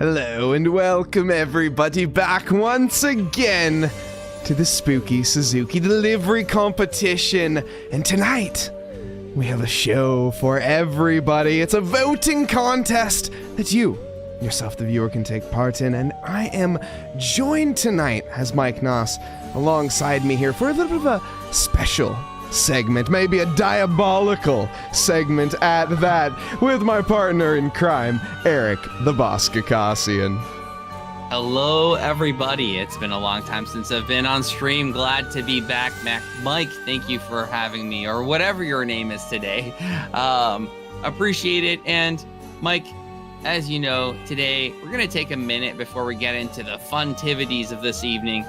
Hello and welcome everybody back once again to the spooky Suzuki delivery competition. And tonight, we have a show for everybody. It's a voting contest that you, yourself the viewer, can take part in. And I am joined tonight as Mike Nause alongside me here for a little bit of a special segment, maybe a diabolical segment at that, with my partner in crime, Eric the Boss Kakasian. Hello everybody, it's been a long time since I've been on stream. Glad to be back. Mike, thank you for having me, or whatever your name is today. Appreciate it. And Mike, as you know, today we're gonna take a minute before we get into the funtivities of this evening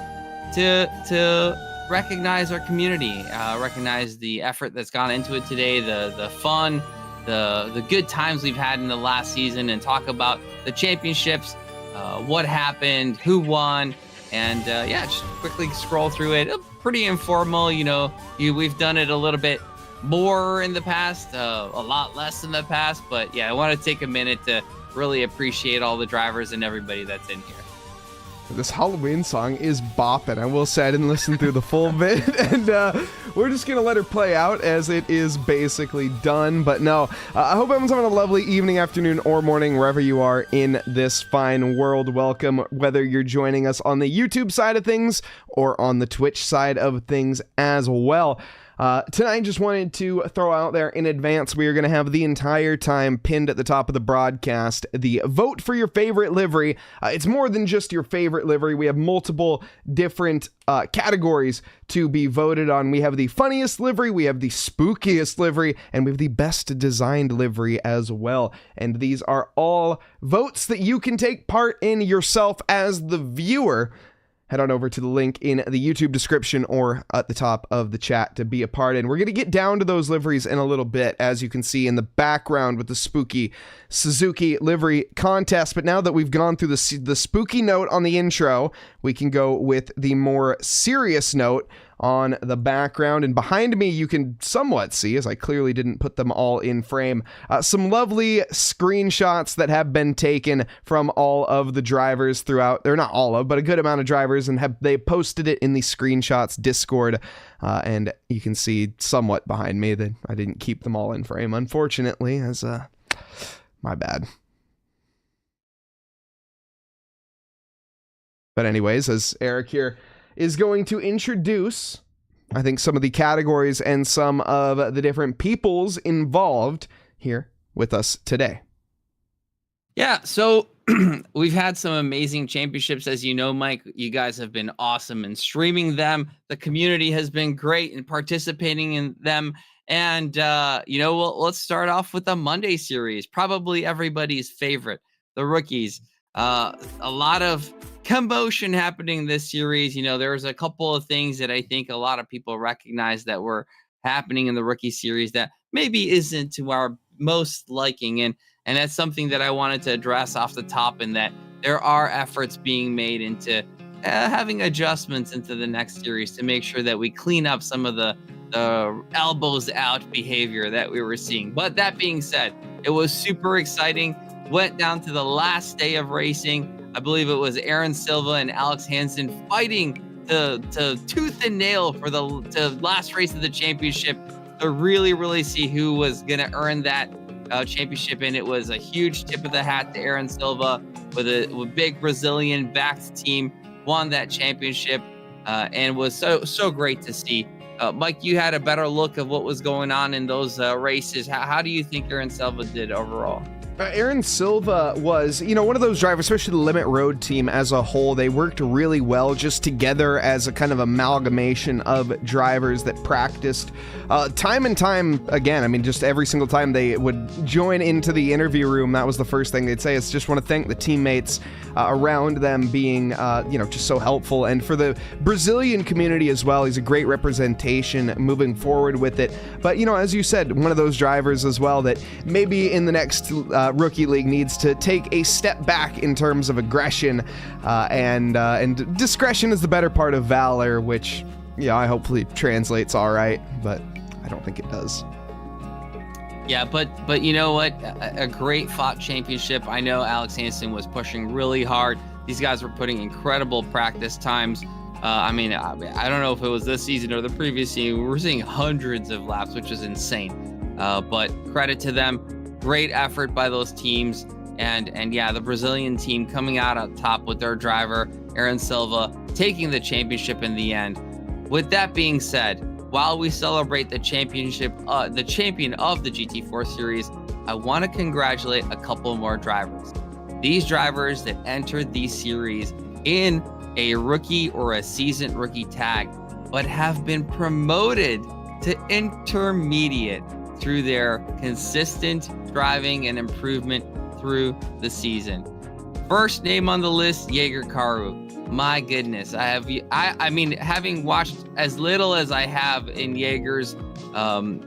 to recognize our community, recognize the effort that's gone into it today, the fun, the good times we've had in the last season, and talk about the championships, what happened, who won, and just quickly scroll through it. Pretty informal, we've done it a little bit more in the past, a lot less in the past, but yeah, I want to take a minute to really appreciate all the drivers and everybody that's in here. This Halloween song is bopping. I will say I didn't listen through the full bit, and we're just going to let her play out as it is basically done. But no, I hope everyone's having a lovely evening, afternoon, or morning, wherever you are in this fine world. Welcome, whether you're joining us on the YouTube side of things or on the Twitch side of things as well. Tonight, just wanted to throw out there in advance, we are going to have the entire time pinned at the top of the broadcast the vote for your favorite livery. It's more than just your favorite livery. We have multiple different categories to be voted on. We have the funniest livery, we have the spookiest livery, and we have the best designed livery as well. And these are all votes that you can take part in yourself as the viewer. Head on over to the link in the YouTube description or at the top of the chat to be a part in. We're going to get down to those liveries in a little bit, as you can see in the background with the spooky Suzuki livery contest. But now that we've gone through the spooky note on the intro, we can go with the more serious note on the background. And behind me, you can somewhat see, as I clearly didn't put them all in frame, some lovely screenshots that have been taken from all of the drivers throughout, they're not all of, but a good amount of drivers, and they posted it in the screenshots Discord. And you can see somewhat behind me that I didn't keep them all in frame, unfortunately, as my bad. But anyways, as Eric here is going to introduce, I think, some of the categories and some of the different peoples involved here with us today. Yeah, so we've had some amazing championships, as you know, Mike. You guys have been awesome in streaming them. The community has been great in participating in them. And, let's start off with the Monday series, probably everybody's favorite, the rookies. A lot of commotion happening this series. There's a couple of things that I think a lot of people recognize that were happening in the rookie series that maybe isn't to our most liking. And that's something that I wanted to address off the top, in that there are efforts being made into having adjustments into the next series to make sure that we clean up some of the elbows out behavior that we were seeing. But that being said, it was super exciting. Went down to the last day of racing. I believe it was Aaron Silva and Alex Hansen fighting to tooth and nail for the last race of the championship to really see who was going to earn that championship. And it was a huge tip of the hat to Aaron Silva with a big Brazilian backed team, won that championship, and was so great to see. Mike, you had a better look of what was going on in those races. How do you think Aaron Silva did overall? Aaron Silva was, one of those drivers, especially the Limit Road team as a whole. They worked really well just together as a kind of amalgamation of drivers that practiced time and time again. I mean, just every single time they would join into the interview room, that was the first thing they'd say. Is just want to thank the teammates around them being, just so helpful. And for the Brazilian community as well, he's a great representation moving forward with it. But, as you said, one of those drivers as well that maybe in the next Rookie League needs to take a step back in terms of aggression, and discretion is the better part of valor, which, I hopefully translates all right, but I don't think it does. Yeah, but you know what? A great fought championship. I know Alex Hansen was pushing really hard. These guys were putting incredible practice times. I mean, I don't know if it was this season or the previous season. We were seeing hundreds of laps, which is insane. But credit to them. Great effort by those teams. And yeah, the Brazilian team coming out on top with their driver, Aaron Silva, taking the championship in the end. With that being said, while we celebrate the championship, the champion of the GT4 series, I want to congratulate a couple more drivers. These drivers that entered these series in a rookie or a seasoned rookie tag, but have been promoted to intermediate through their consistent driving and improvement through the season. First name on the list, Jaeger Karu. My goodness, I mean, having watched as little as I have in Jaeger's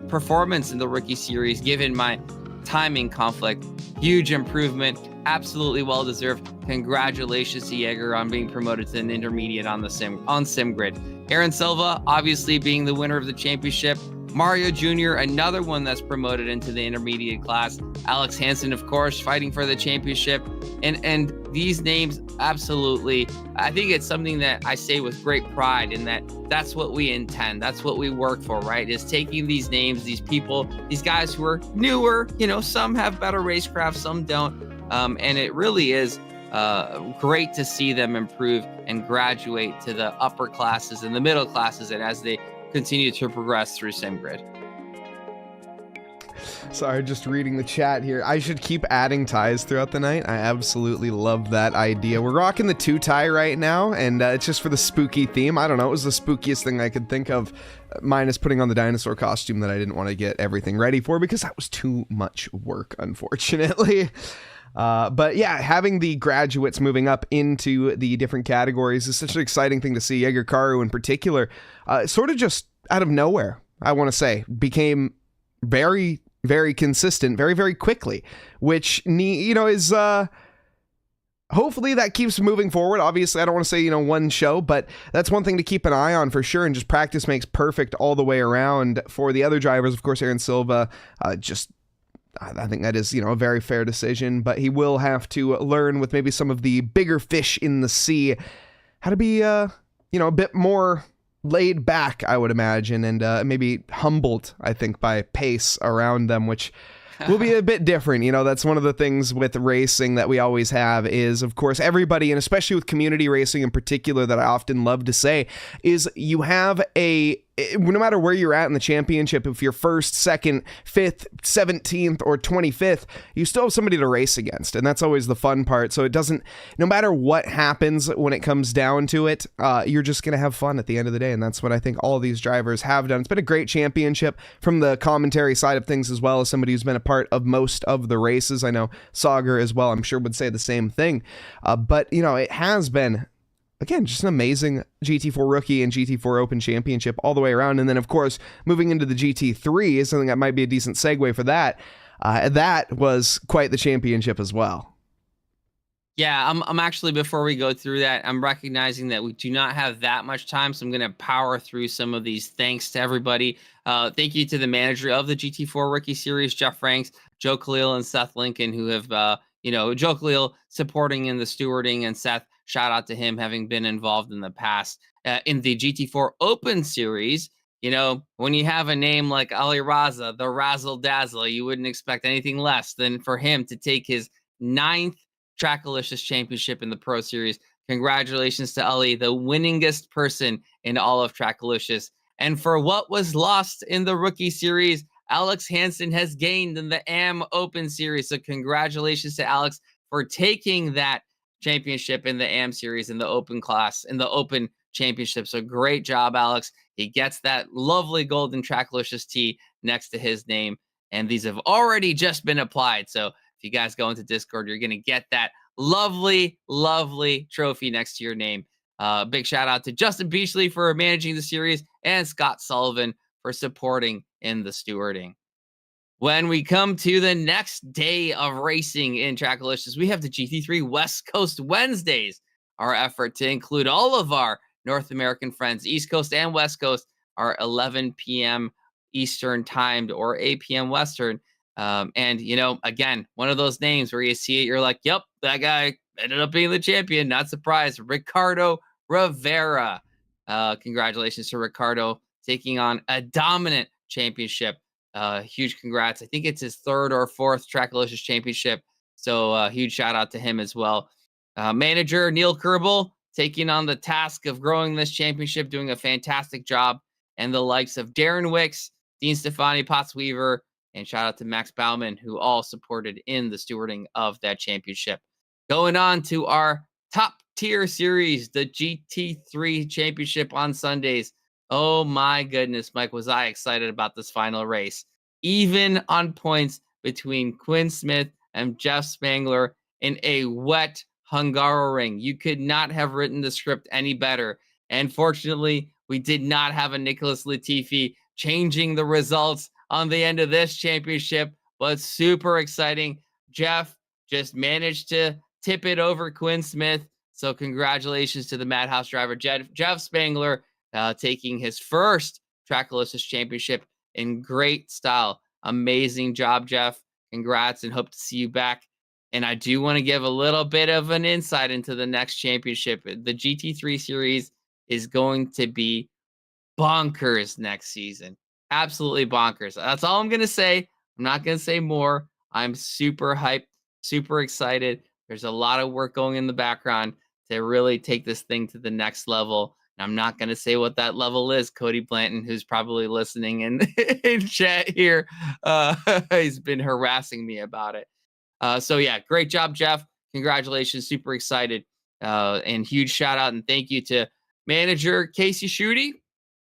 performance in the rookie series, given my timing conflict, huge improvement, absolutely well deserved. Congratulations to Jaeger on being promoted to an intermediate on SimGrid. Aaron Silva, obviously being the winner of the championship. Mario Jr., another one that's promoted into the intermediate class. Alex Hansen, of course, fighting for the championship. And these names, absolutely, I think it's something that I say with great pride, in that that's what we intend. That's what we work for, right? Is taking these names, these people, these guys who are newer, some have better racecraft, some don't. And it really is great to see them improve and graduate to the upper classes and the middle classes, and as they continue to progress through SimGrid. Sorry, just reading the chat here. I should keep adding ties throughout the night. I absolutely love that idea. We're rocking the 2-tie right now, and it's just for the spooky theme. I don't know, it was the spookiest thing I could think of, minus putting on the dinosaur costume that I didn't want to get everything ready for, because that was too much work, unfortunately. But yeah, having the graduates moving up into the different categories is such an exciting thing to see. Jaeger Karu in particular, sort of just out of nowhere, I want to say, became very, very consistent very, very quickly, which, is hopefully that keeps moving forward. Obviously, I don't want to say, one show, but that's one thing to keep an eye on for sure. And just practice makes perfect all the way around. For the other drivers, of course, Aaron Silva, I think that is, a very fair decision, but he will have to learn with maybe some of the bigger fish in the sea how to be, a bit more laid back, I would imagine, and maybe humbled, I think, by pace around them, which will be a bit different. That's one of the things with racing that we always have is, of course, everybody, and especially with community racing in particular, that I often love to say, is you have no matter where you're at in the championship, if you're first, second, 5th, 17th, or 25th, you still have somebody to race against. And that's always the fun part. So no matter what happens when it comes down to it, you're just going to have fun at the end of the day. And that's what I think all these drivers have done. It's been a great championship from the commentary side of things, as well as somebody who's been a part of most of the races. I know Saagar as well, I'm sure, would say the same thing. But, it has been, again, just an amazing GT4 Rookie and GT4 Open Championship all the way around. And then, of course, moving into the GT3 is something that might be a decent segue for that. That was quite the championship as well. Yeah, I'm actually, before we go through that, I'm recognizing that we do not have that much time, so I'm going to power through some of these. Thanks to everybody. Thank you to the manager of the GT4 Rookie Series, Jeff Franks, Joe Khalil, and Seth Lincoln, who have, Joe Khalil supporting in the stewarding, and Seth, shout out to him, having been involved in the past. In the GT4 Open Series, when you have a name like Ali Raza, the Razzle Dazzle, you wouldn't expect anything less than for him to take his 9th Trackalicious Championship in the Pro Series. Congratulations to Ali, the winningest person in all of Trackalicious. And for what was lost in the Rookie Series, Alex Hansen has gained in the AM Open Series. So congratulations to Alex for taking that championship in the AM Series, in the Open class, in the Open Championship. So great job, Alex. He gets that lovely golden Trackalicious tee next to his name. And these have already just been applied. So if you guys go into Discord, you're going to get that lovely, lovely trophy next to your name. Big shout out to Justin Beachley for managing the series, and Scott Sullivan for supporting in the stewarding. When we come to the next day of racing in Trackalicious, we have the GT3 West Coast Wednesdays. Our effort to include all of our North American friends, East Coast and West Coast, are 11 p.m. Eastern timed or 8 p.m. Western. And, again, one of those names where you see it, you're like, yep, that guy ended up being the champion. Not surprised. Ricardo Rivera. Congratulations to Ricardo taking on a dominant championship. Huge congrats. I think it's his third or fourth Trackalicious championship. So huge shout out to him as well. Manager Neil Kerbel taking on the task of growing this championship, doing a fantastic job. And the likes of Darren Wicks, Dean Stefani, Potts Weaver, and shout out to Max Bauman, who all supported in the stewarding of that championship. Going on to our top tier series, the GT3 championship on Sundays. Oh my goodness, Mike, was I excited about this final race. Even on points between Quinn Smith and Jeff Spangler in a wet Hungaroring. You could not have written the script any better. And fortunately, we did not have a Nicholas Latifi changing the results on the end of this championship, but super exciting. Jeff just managed to tip it over Quinn Smith. So congratulations to the Madhouse driver, Jeff Spangler, taking his first Trackalicious championship in great style. Amazing job, Jeff. Congrats, and hope to see you back. And I do want to give a little bit of an insight into the next championship. The GT3 series is going to be bonkers next season. Absolutely bonkers. That's all I'm going to say. I'm not going to say more. I'm super hyped, super excited. There's a lot of work going in the background to really take this thing to the next level. And I'm not going to say what that level is. Cody Blanton, who's probably listening in chat here, he's been harassing me about it. So yeah, great job, Jeff. Congratulations. Super excited. And huge shout out and thank you to manager Casey Schutte.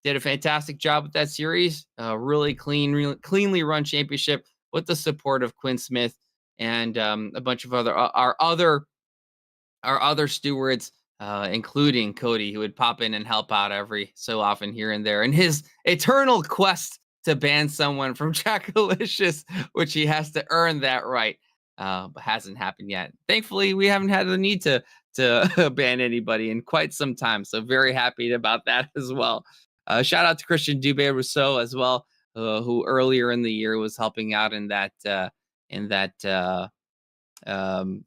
Did a fantastic job with that series. Really cleanly run championship with the support of Quinn Smith and a bunch of our other stewards, including Cody, who would pop in and help out every so often here and there in his eternal quest to ban someone from Trackalicious, which he has to earn that right. But hasn't happened yet. Thankfully, we haven't had the need to ban anybody in quite some time. So very happy about that as well. Shout out to Christian Dubé-Rousseau as well, who earlier in the year was helping out in that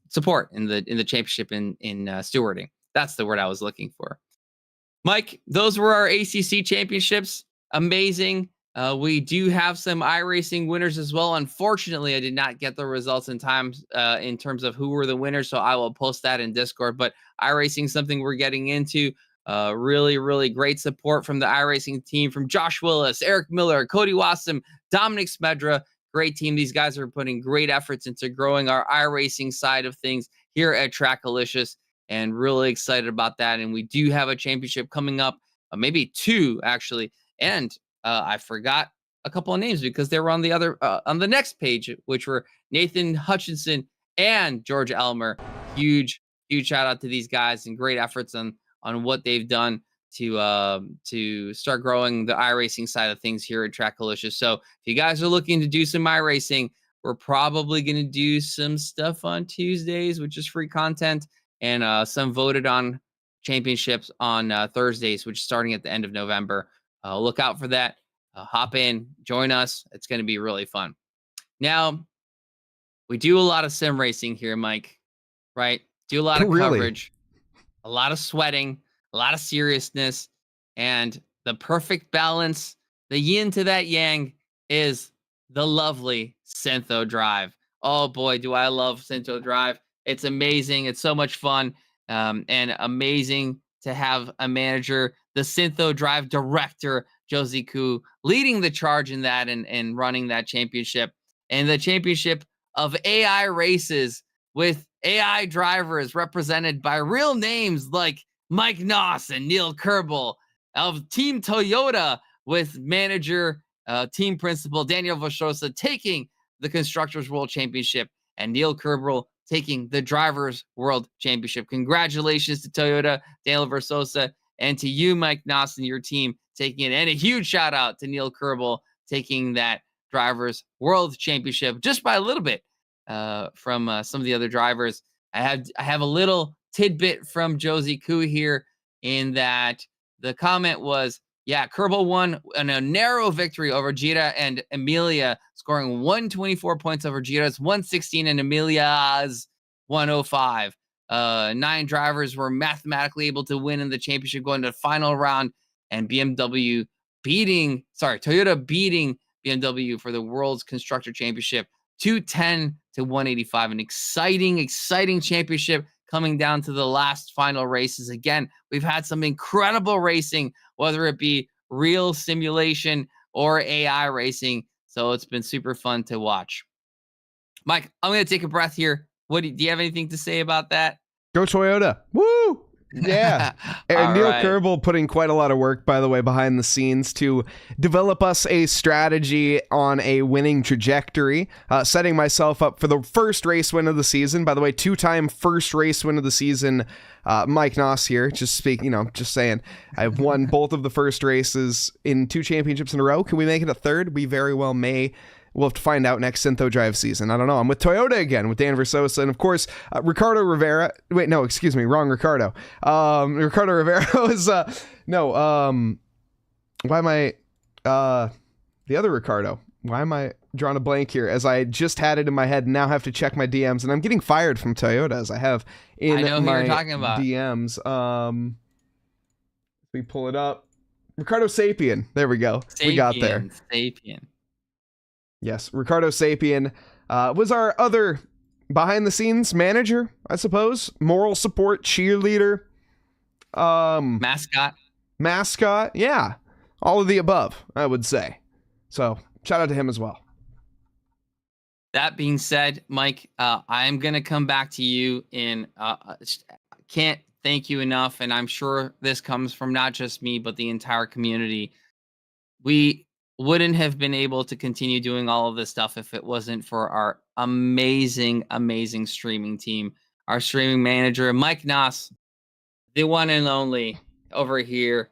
support in the championship in stewarding. That's the word I was looking for. Mike, those were our ACC championships. Amazing. We do have some iRacing winners as well. Unfortunately, I did not get the results in time in terms of who were the winners, so I will post that in Discord. But iRacing, something we're getting into. Really, really great support from the iRacing team, from Josh Willis, Eric Miller, Cody Wassam, Dominic Smedra. Great team. These guys are putting great efforts into growing our iRacing side of things here at Trackalicious, and really excited about that. And we do have a championship coming up, maybe two actually. And I forgot a couple of names because they were on the other on the next page, which were Nathan Hutchinson and George Elmer. Huge shout out to these guys and great efforts on what they've done to start growing the iRacing side of things here at Trackalicious. So if you guys are looking to do some iRacing, we're probably going to do some stuff on Tuesdays, which is free content, and some voted on championships on Thursdays, which is starting at the end of November. Look out for that. Hop in, join us. It's going to be really fun. Now, we do a lot of sim racing here, Mike, right? Do a lot of coverage, a lot of sweating, a lot of seriousness, and the perfect balance, the yin to that yang, is the lovely Syntho Drive. Oh boy, do I love Syntho Drive. It's amazing. It's so much fun, and amazing to have a manager, the Syntho Drive director, Josie Koo, leading the charge in that and running that championship. And the championship of AI races with AI drivers represented by real names like Mike Nause and Neil Kerbel, of Team Toyota with manager, team principal Daniel Versosa taking the Constructors World Championship, and Neil Kerbel taking the Drivers World Championship. Congratulations to Toyota, Daniel Versosa, and to you, Mike Nause, and your team taking it. And a huge shout out to Neil Kerbel taking that Drivers World Championship just by a little bit from some of the other drivers. I have a little tidbit from Josie Koo here, in that the comment was, Yeah, Kerbal won in a narrow victory over Gira and Emilia, scoring 124 points over Gira's 116 and Emilia's 105. 9 drivers were mathematically able to win in the championship going to the final round, and Toyota beating BMW for the World's Constructor Championship 210 to 185. An exciting championship coming down to the last final races. Again, we've had some incredible racing, whether it be real simulation or AI racing. So it's been super fun to watch. Mike, I'm going to take a breath here. Do you have anything to say about that? Go Toyota. Woo! Yeah. And Neil Kerbal putting quite a lot of work, by the way, behind the scenes to develop us a strategy on a winning trajectory, setting myself up for the first race win of the season. By the way, 2-time first race win of the season. Mike Nause here, just saying. I've won both of the first races in 2 championships in a row. Can we make it a third? We very well may. We'll have to find out next Syntho Drive season. I don't know. I'm with Toyota again with Dan Versosa. And of course, Ricardo Rivera. Wait, no, excuse me. Wrong Ricardo. Ricardo Rivera is, why am I, the other Ricardo? Why am I drawing a blank here as I just had it in my head and now have to check my DMs, and I'm getting fired from Toyota as I have in I know my who you're talking about. DMs. We pull it up. Ricardo Sapien. There we go. We got there. Sapien. Yes, Ricardo Sapien was our other behind-the-scenes manager, I suppose. Moral support, cheerleader. Mascot, yeah. All of the above, I would say. So, shout out to him as well. That being said, Mike, I'm going to come back to you in can't thank you enough, and I'm sure this comes from not just me, but the entire community. We wouldn't have been able to continue doing all of this stuff if it wasn't for our amazing streaming team, our streaming manager, Mike Nause, the one and only over here,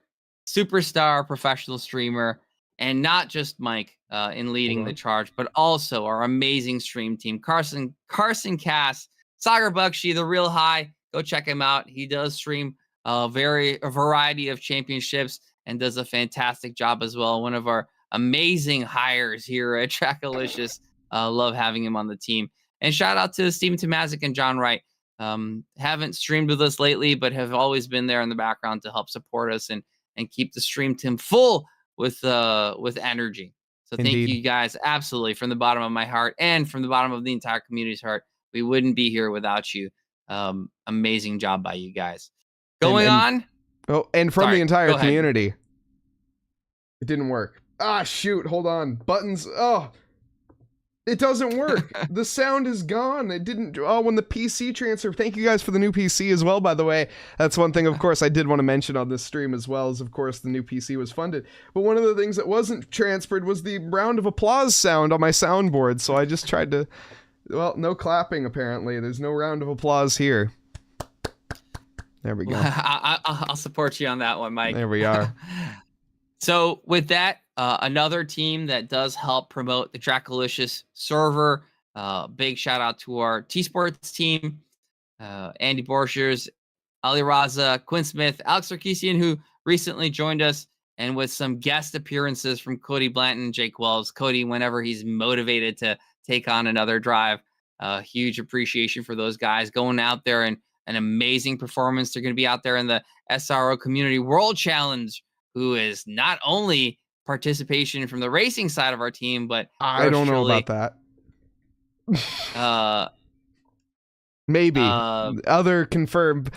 superstar professional streamer, and not just Mike in leading the charge, but also our amazing stream team, Carson Cass, Saagar Bakshi, the real high. Go check him out. He does stream a variety of championships and does a fantastic job as well. One of our amazing hires here at TRACKILICIOUS. Love having him on the team. And shout out to Steven Tomazic and John Wright. Haven't streamed with us lately, but have always been there in the background to help support us and keep the stream team full with energy. So thank you guys, absolutely, from the bottom of my heart and from the bottom of the entire community's heart. We wouldn't be here without you. Amazing job by you guys. Going on. Oh, and from the entire community. It didn't work. Ah, shoot. Hold on. Buttons. Oh, it doesn't work. The sound is gone. It didn't. Oh, when the PC transfer. Thank you guys for the new PC as well, by the way. That's one thing, of course, I did want to mention on this stream as well, as, of course, the new PC was funded. But one of the things that wasn't transferred was the round of applause sound on my soundboard. So I just tried to. Well, no clapping, apparently. There's no round of applause here. There we go. I'll support you on that one, Mike. There we are. So with that, another team that does help promote the TRACKILICIOUS server. Big shout out to our T-Sports team, Andy Borchers, Ali Raza, Quinn Smith, Alex Sarkisian, who recently joined us, and with some guest appearances from Cody Blanton, Jake Wells. Cody, whenever he's motivated to take on another drive, huge appreciation for those guys going out there and an amazing performance. They're going to be out there in the SRO Community World Challenge, who is not only participation from the racing side of our team, but I don't know about that. Maybe other confirmed.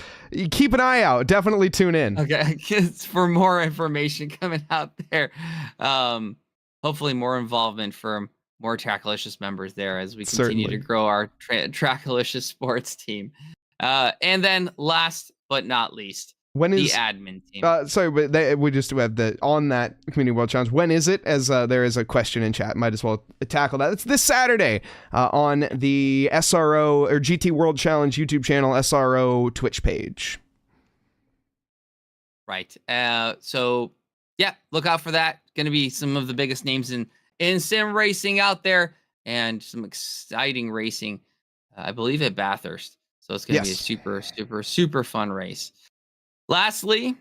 Keep an eye out. Definitely tune in. Okay, for more information coming out there. Hopefully more involvement from more TRACKILICIOUS members there as we continue to grow our TRACKILICIOUS sports team. And then last but not least, the admin team. Sorry, but we just have on that Community World Challenge. When is it? As there is a question in chat. Might as well tackle that. It's this Saturday on the SRO or GT World Challenge YouTube channel, SRO Twitch page. Right. So yeah, look out for that. Going to be some of the biggest names in sim racing out there, and some exciting racing, I believe, at Bathurst. So it's going to be a super fun race. Lastly,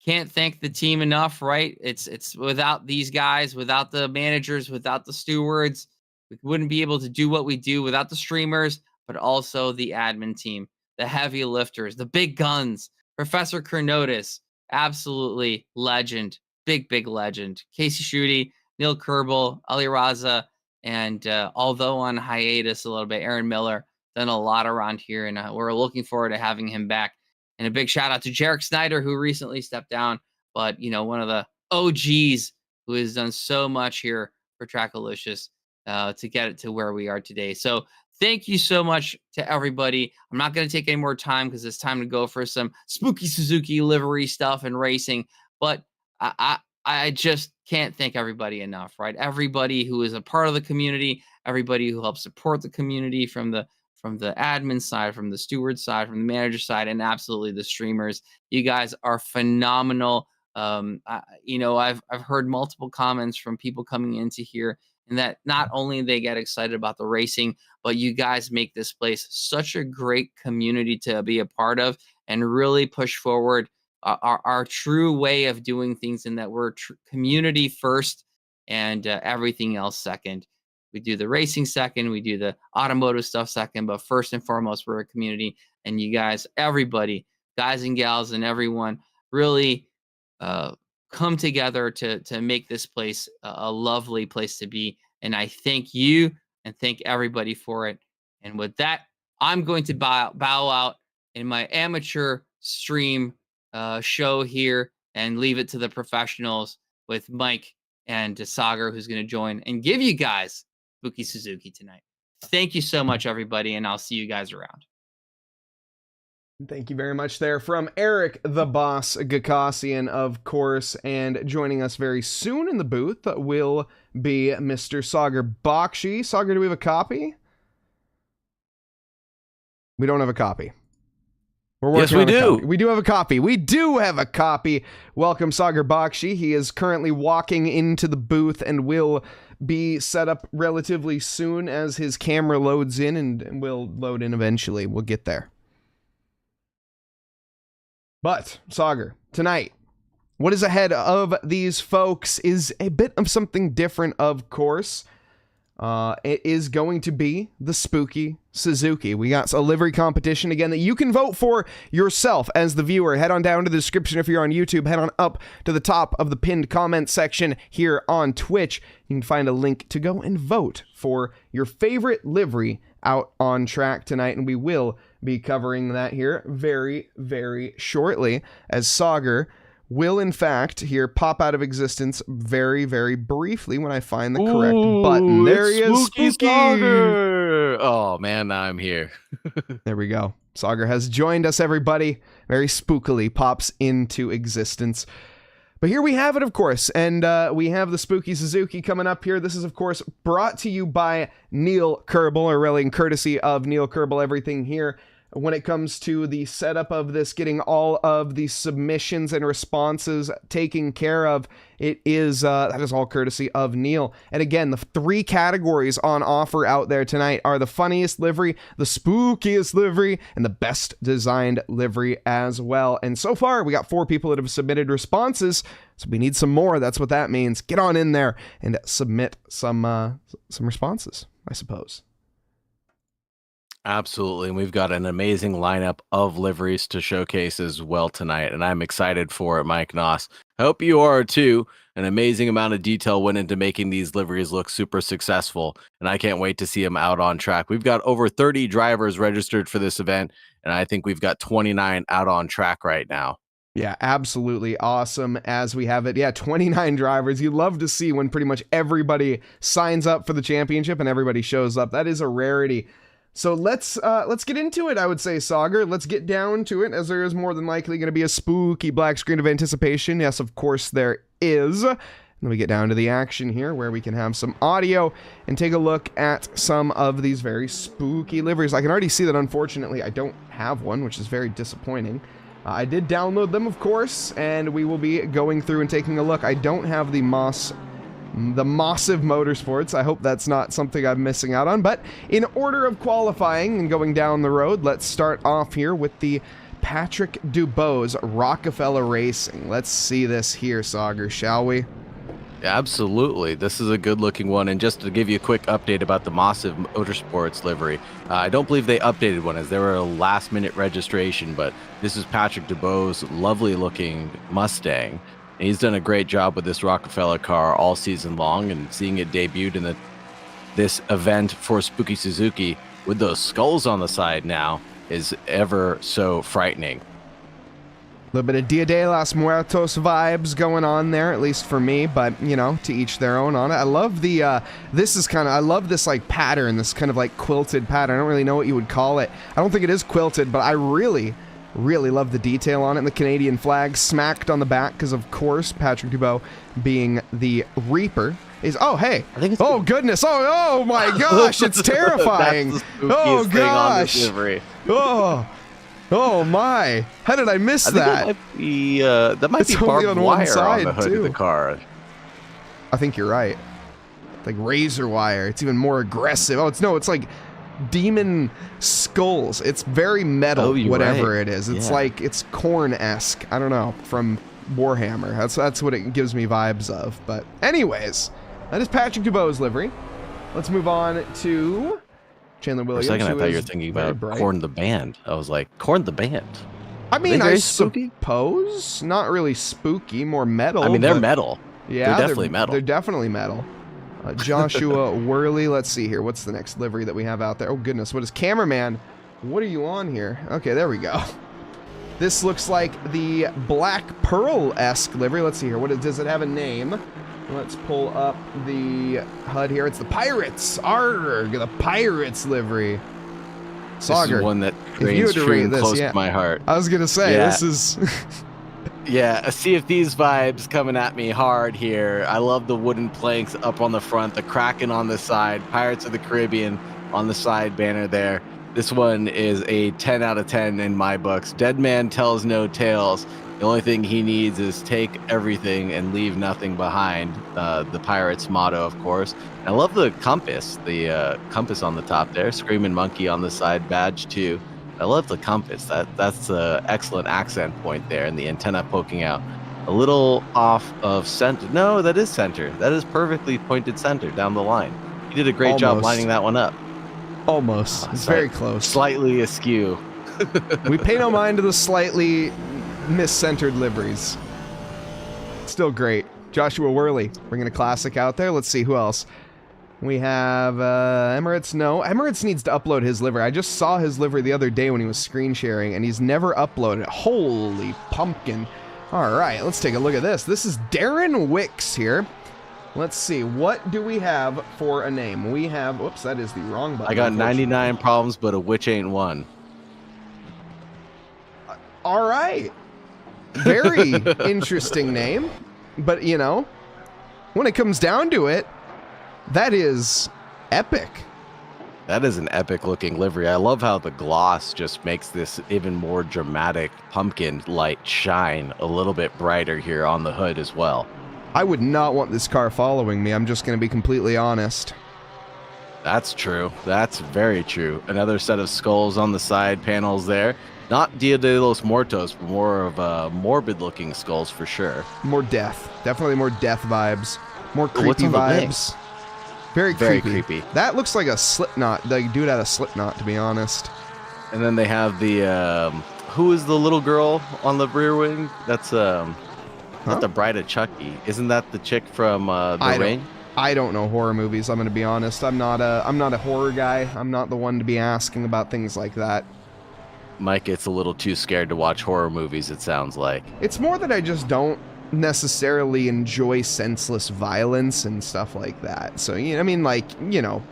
can't thank the team enough, right? It's without these guys, without the managers, without the stewards, we wouldn't be able to do what we do without the streamers, but also the admin team, the heavy lifters, the big guns. Professor Kernotis, absolutely legend, big legend. Casey Schutte, Neil Kerbal, Ali Raza, and although on hiatus a little bit, Aaron Miller done a lot around here, and we're looking forward to having him back. And a big shout out to Jarek Snyder, who recently stepped down, but one of the OGs who has done so much here for Trackalicious to get it to where we are today. So thank you so much to everybody. I'm not going to take any more time because it's time to go for some spooky Suzuki livery stuff and racing. But I just can't thank everybody enough, right? Everybody who is a part of the community, everybody who helps support the community from the admin side, from the steward side, from the manager side, and absolutely the streamers. You guys are phenomenal. I've heard multiple comments from people coming into here, and that not only they get excited about the racing, but you guys make this place such a great community to be a part of and really push forward our true way of doing things, in that we're community first and everything else second. We do the racing second, we do the automotive stuff second, but first and foremost, we're a community. And you guys, everybody, guys and gals and everyone, really come together to make this place a lovely place to be. And I thank you and thank everybody for it. And with that, I'm going to bow out in my amateur stream show here and leave it to the professionals with Mike and Saagar, who's going to join and give you guys Spooky Suzuki tonight. Thank you so much, everybody, and I'll see you guys around. Thank you very much there from Eric the Boss Gakosian, of course, and joining us very soon in the booth will be Mr. Saagar Bakshi. Saagar, do we have a copy? We don't have a copy. Yes, we do. We do have a copy. We do have a copy. Welcome, Saagar Bakshi. He is currently walking into the booth and will be set up relatively soon as his camera loads in, and will load in eventually. We'll get there. But, Saagar, tonight, what is ahead of these folks is a bit of something different, of course. It is going to be the Spooky Suzuki. We got a livery competition again that you can vote for yourself as the viewer. Head on down to the description if you're on YouTube. Head on up to the top of the pinned comment section here on Twitch. You can find a link to go and vote for your favorite livery out on track tonight, and we will be covering that here very, very shortly, as Saagar will, in fact, here pop out of existence very, very briefly when I find the correct button. There he is, Spooky Saagar. Oh, man, now I'm here. There we go. Saagar has joined us, everybody. Very spookily pops into existence. But here we have it, of course, and we have the Spooky Suzuki coming up here. This is, of course, brought to you by Neil Kerbal, or really in courtesy of Neil Kerbal, everything here. When it comes to the setup of this, getting all of the submissions and responses taken care of, it is that is all courtesy of Neil. And again, the 3 categories on offer out there tonight are the funniest livery, the spookiest livery, and the best designed livery as well. And so far, we got 4 people that have submitted responses, so we need some more. That's what that means. Get on in there and submit some responses, I suppose. Absolutely, and we've got an amazing lineup of liveries to showcase as well tonight, and I'm excited for it, Mike Nause. I hope you are too. An amazing amount of detail went into making these liveries look super successful, and I can't wait to see them out on track. We've got over 30 drivers registered for this event, and I think we've got 29 out on track right now. Yeah, absolutely awesome as we have it. Yeah, 29 drivers. You love to see when pretty much everybody signs up for the championship and everybody shows up. That is a rarity. So let's get into it, I would say, Saagar. Let's get down to it, as there is more than likely going to be a spooky black screen of anticipation. Yes, of course there is. And then we get down to the action here, where we can have some audio and take a look at some of these very spooky liveries. I can already see that, unfortunately, I don't have one, which is very disappointing. I did download them, of course, and we will be going through and taking a look. I don't have the Massive Motorsports. I hope that's not something I'm missing out on. But in order of qualifying and going down the road, let's start off here with the Patrick Dubose, Rockefeller Racing. Let's see this here, Saagar, shall we? Absolutely. This is a good looking one. And just to give you a quick update about the Massive Motorsports livery, I don't believe they updated one as they were a last minute registration, but this is Patrick Dubose, lovely looking Mustang. And he's done a great job with this Rockefeller car all season long, and seeing it debuted in this event for Spooky Suzuki with those skulls on the side now is ever so frightening. A little bit of Dia de los Muertos vibes going on there, at least for me, but, you know, to each their own on it. I love the, I love this, like, pattern, this kind of, like, quilted pattern. I don't really know what you would call it. I don't think it is quilted, but I really love the detail on it. And the Canadian flag smacked on the back because, of course, Patrick Dubose being the Reaper is... Oh, hey. Oh, goodness. Oh, my gosh. It's terrifying. That's the spookiest thing on this livery. Oh my! How did I miss that? That might be barbed wire on the hood of the car. I think you're right. Like razor wire. It's even more aggressive. Oh, it's like demon skulls. It's very metal, whatever it is. It's like it's Korn-esque. I don't know, from Warhammer. That's what it gives me vibes of. But anyways, that is Patrick Dubose livery. Let's move on to Chandler Williams. For a second, I thought you were thinking about Korn the band. I was like, Korn the band? I mean, I suppose. Not really spooky, more metal. I mean, they're metal. Yeah, they're definitely metal. They're definitely metal. Joshua Worley. Let's see here. What's the next livery that we have out there? Oh, goodness. What is cameraman? What are you on here? Okay, there we go. This looks like the Black Pearl-esque livery. Let's see here. Does it have a name? Let's pull up the HUD here. It's the Pirates. Arrgh, the Pirates livery. Saagar, this is one that reigns true and close to my heart. I was going to say, this is... Yeah, a Sea of Thieves vibes coming at me hard here. I love the wooden planks up on the front, the Kraken on the side, Pirates of the Caribbean on the side banner there. This one is a 10 out of 10 in my books. Dead man tells no tales. The only thing he needs is take everything and leave nothing behind. The Pirates motto, of course. I love the compass compass on the top there. Screaming Monkey on the side badge too. I love the compass. That's an excellent accent point there, and the antenna poking out. A little off of center. No, that is center. That is perfectly pointed center down the line. He did a great job lining that one up. Almost. It's very close. Slightly askew. We pay no mind to the slightly miscentered liveries. Still great. Joshua Worley bringing a classic out there. Let's see who else. We have Emirates. No, Emirates needs to upload his livery. I just saw his livery the other day when he was screen sharing, and he's never uploaded it. Holy pumpkin. All right, let's take a look at this. This is Darren Wicks here. Let's see. What do we have for a name? We have... Whoops, that is the wrong button. I got 99 problems, but a witch ain't one. All right. Very interesting name. But, you know, when it comes down to it, that is epic. That is an epic looking livery. I love how the gloss just makes this even more dramatic pumpkin light shine a little bit brighter here on the hood as well. I would not want this car following me. I'm just going to be completely honest. That's true. That's very true. Another set of skulls on the side panels there. Not Dia de los Muertos, but more of morbid-looking skulls for sure. More death. Definitely more death vibes. More creepy vibes. Very creepy. That looks like a Slipknot. Like dude out of Slipknot, to be honest. And then they have the... who is the little girl on the rear wing? That's... not the Bride of Chucky. Isn't that the chick from The Ring? I don't know horror movies. I'm going to be honest. I'm not a horror guy. I'm not the one to be asking about things like that. Mike gets a little too scared to watch horror movies, it sounds like. It's more that I just don't necessarily enjoy senseless violence and stuff like that. So, you know, I mean, like, you know,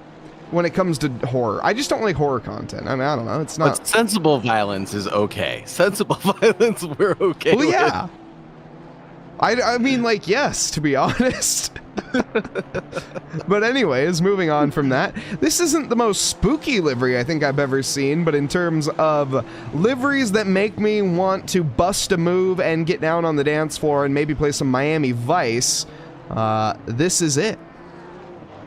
when it comes to horror, I just don't like horror content. I mean, I don't know. It's not... But sensible violence is okay. Sensible violence, we're okay with. Yeah. I mean, like, yes, to be honest. But anyways, moving on from that, this isn't the most spooky livery I think I've ever seen, but in terms of liveries that make me want to bust a move and get down on the dance floor and maybe play some Miami Vice, this is it.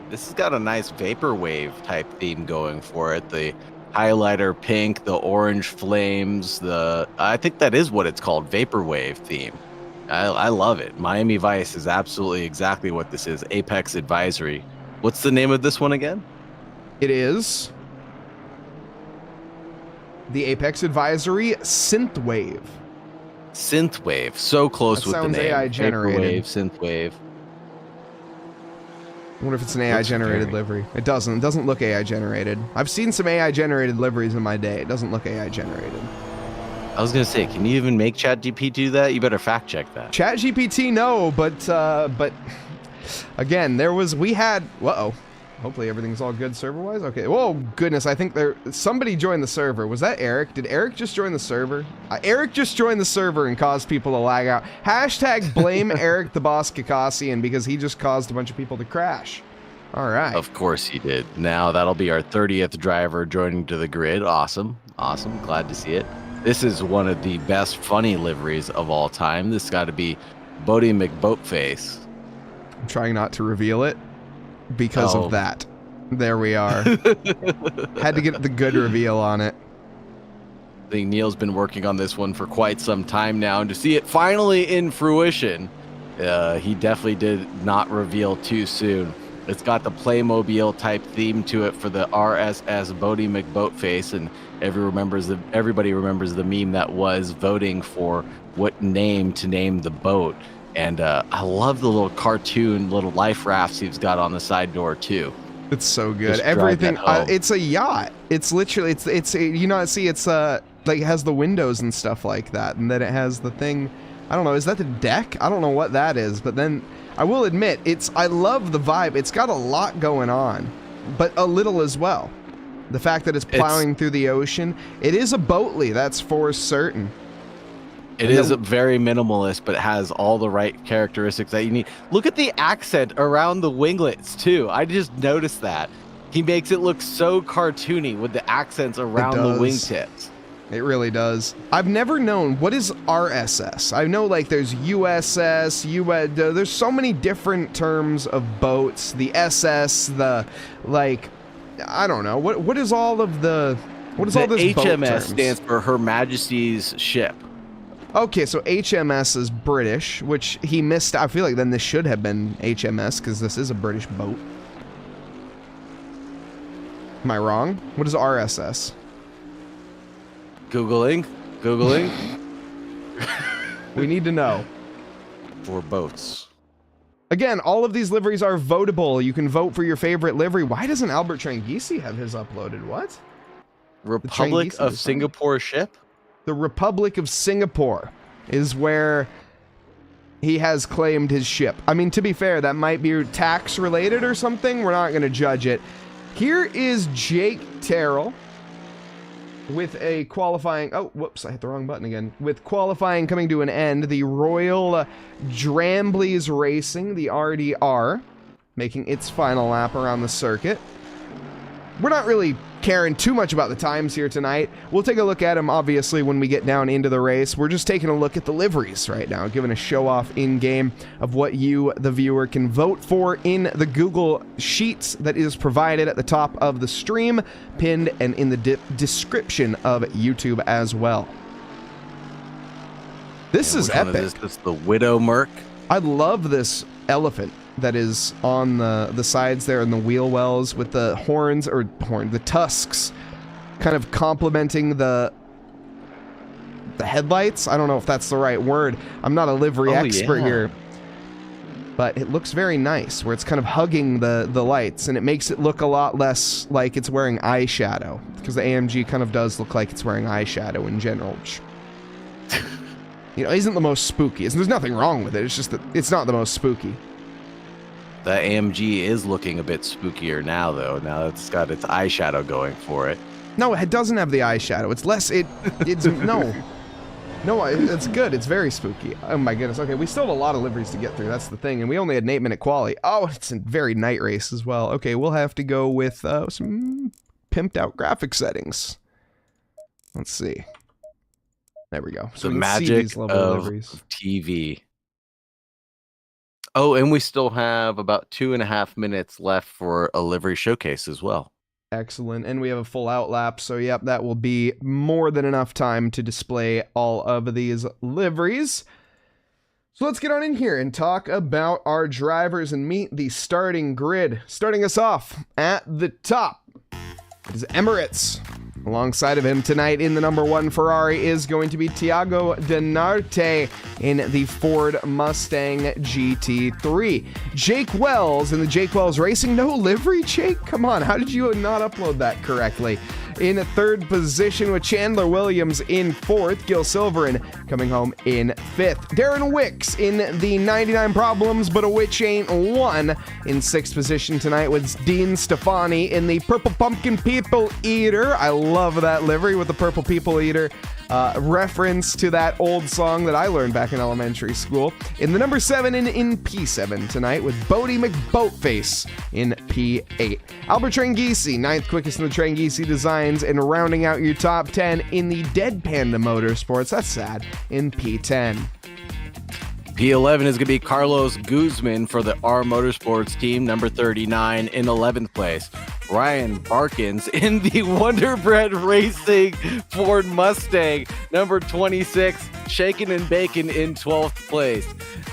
This has got a nice vaporwave type theme going for it. The highlighter pink, the orange flames, I think that is what it's called, vaporwave theme. I love it. Miami Vice is absolutely exactly what this is. Apex Advisory. What's the name of this one again? It is the Apex Advisory Synthwave. Synthwave. So close That with the sounds name. AI generated. Vaporwave, synthwave. I wonder if it's an AI generated livery. It doesn't. It doesn't look AI generated. I've seen some AI generated liveries in my day. It doesn't look AI generated. I was gonna say, can you even make ChatGPT do that? You better fact check that. ChatGPT, no, but again, we had. Uh-oh. Hopefully everything's all good server-wise. Okay. Whoa, goodness! I think somebody joined the server. Was that Eric? Did Eric just join the server? Eric just joined the server and caused people to lag out. Hashtag blame Eric the Boss Kakassian because he just caused a bunch of people to crash. All right. Of course he did. Now that'll be our 30th driver joining to the grid. Awesome. Awesome. Glad to see it. This is one of the best funny liveries of all time. This got to be Bodie McBoatface. I'm trying not to reveal it because of that. There we are. Had to get the good reveal on it. I think Neil's been working on this one for quite some time now, and to see it finally in fruition, he definitely did not reveal too soon. It's got the Playmobil type theme to it for the RSS Bodie McBoatface, and everybody remembers the meme that was voting for what name to name the boat. And I love the little cartoon, little life rafts he's got on the side door too. It's so good. Just Everything. drive that home. It's a yacht. It's literally. It's you know. See, it's like it has the windows and stuff like that, and then it has the thing. I don't know. Is that the deck? I don't know what that is. But then I will admit, I love the vibe. It's got a lot going on, but a little as well. The fact that it's plowing through the ocean. It is a boatly. That's for certain. It is very minimalist, but it has all the right characteristics that you need. Look at the accent around the winglets, too. I just noticed that. He makes it look so cartoony with the accents around the wingtips. It really does. I've never known, what is RSS? I know, like, there's USS, there's so many different terms of boats. The SS, I don't know. What is all of the... What is all this boat HMS terms? stands for Her Majesty's Ship. Okay, so HMS is British, which he missed. I feel like then this should have been HMS because this is a British boat. Am I wrong? What is RSS? Googling. We need to know. For boats. Again, all of these liveries are votable. You can vote for your favorite livery. Why doesn't Albert Tranghisi have his uploaded? What? Republic of Singapore ship? The Republic of Singapore is where he has claimed his ship. I mean, to be fair, that might be tax related or something. We're not going to judge it. Here is Jake Terrell with a qualifying... Oh, whoops, I hit the wrong button again. With qualifying coming to an end, the Royal Dramblies Racing, the RDR, making its final lap around the circuit. We're not really caring too much about the times here tonight. We'll take a look at them, obviously, when we get down into the race. We're just taking a look at the liveries right now, giving a show-off in-game of what you, the viewer, can vote for in the Google Sheets that is provided at the top of the stream, pinned and in the description of YouTube as well. This is epic. This is the Widow Merc. I love this elephant that is on the sides there and the wheel wells with the the tusks kind of complementing the headlights. I don't know if that's the right word. I'm not a livery expert here. But it looks very nice where it's kind of hugging the lights and it makes it look a lot less like it's wearing eyeshadow because the AMG kind of does look like it's wearing eyeshadow in general. Which, you know, isn't the most spooky. There's nothing wrong with it. It's just that it's not the most spooky. The AMG is looking a bit spookier now, though. Now it's got its eyeshadow going for it. No, it doesn't have the eyeshadow. It's less. It's no. No, it's good. It's very spooky. Oh my goodness. Okay, we still have a lot of liveries to get through. That's the thing. And we only had an 8-minute quali. Oh, it's a very night race as well. Okay, we'll have to go with some pimped out graphic settings. Let's see. There we go. So the we can see magic these level of liveries. TV. Oh, and we still have about 2.5 minutes left for a livery showcase as well. Excellent. And we have a full outlap, so yep, that will be more than enough time to display all of these liveries. So let's get on in here and talk about our drivers and meet the starting grid. Starting us off at the top is Emirates. Alongside of him tonight in the number 1 Ferrari is going to be Thiago Denarte in the Ford Mustang GT3. Jake Wells in the Jake Wells Racing. No livery, Jake? Come on, how did you not upload that correctly? In 3rd position with Chandler Williams in 4th. Gil Silverin coming home in 5th. Darren Wicks in the 99 Problems, but a witch ain't one in 6th position tonight with Dean Stefani in the Purple Pumpkin People Eater. I love that livery with the Purple People Eater. Reference to that old song that I learned back in elementary school. In the number 7 in P7 tonight with Bodie McBoatface in P8. Albert Tranghisi, 9th quickest in the Tranghisi Designs, and rounding out your top 10 in the Dead Panda Motorsports, that's sad, in P10. P11 is going to be Carlos Guzman for the R Motorsports team, number 39 in 11th place. Ryan Barkins in the Wonder Bread Racing Ford Mustang, number 26, Shaken and Bacon in 12th place.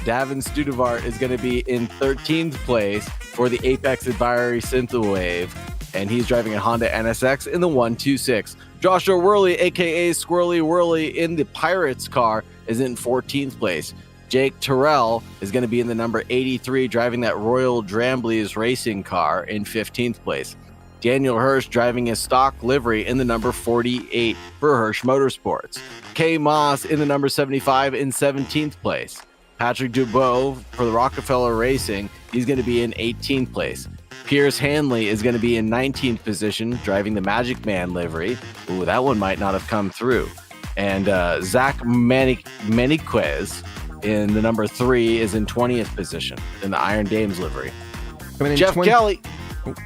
Davin Studevart is going to be in 13th place for the Apex Advisory Synthwave, and he's driving a Honda NSX in the 126. Joshua Worley, aka Squirrely Whirly, in the Pirates car is in 14th place. Jake Terrell is going to be in the number 83, driving that Royal Dramblies racing car in 15th place. Daniel Hirsch driving a stock livery in the number 48 for Hirsch Motorsports. Kay Moss in the number 75 in 17th place. Patrick Dubois for the Rockefeller Racing, he's going to be in 18th place. Pierce Hanley is going to be in 19th position, driving the Magic Man livery. Ooh, that one might not have come through. And Zach Maniquez in the number 3 is in 20th position in the Iron Dames livery. Jeff Kelly.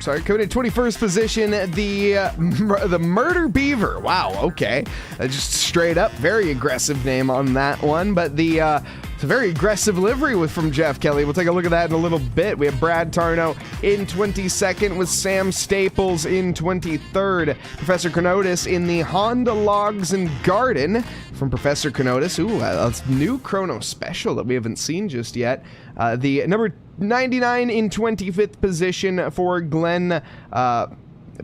Coming in 21st position, the Murder Beaver. Wow, okay. Just straight up, very aggressive name on that one. But it's a very aggressive livery from Jeff Kelly. We'll take a look at that in a little bit. We have Brad Tarno in 22nd with Sam Staples in 23rd. Professor Cronotis in the Honda Logs and Garden from Professor Cronotis. Ooh, a new Chrono special that we haven't seen just yet. The number 99 in 25th position for Glenn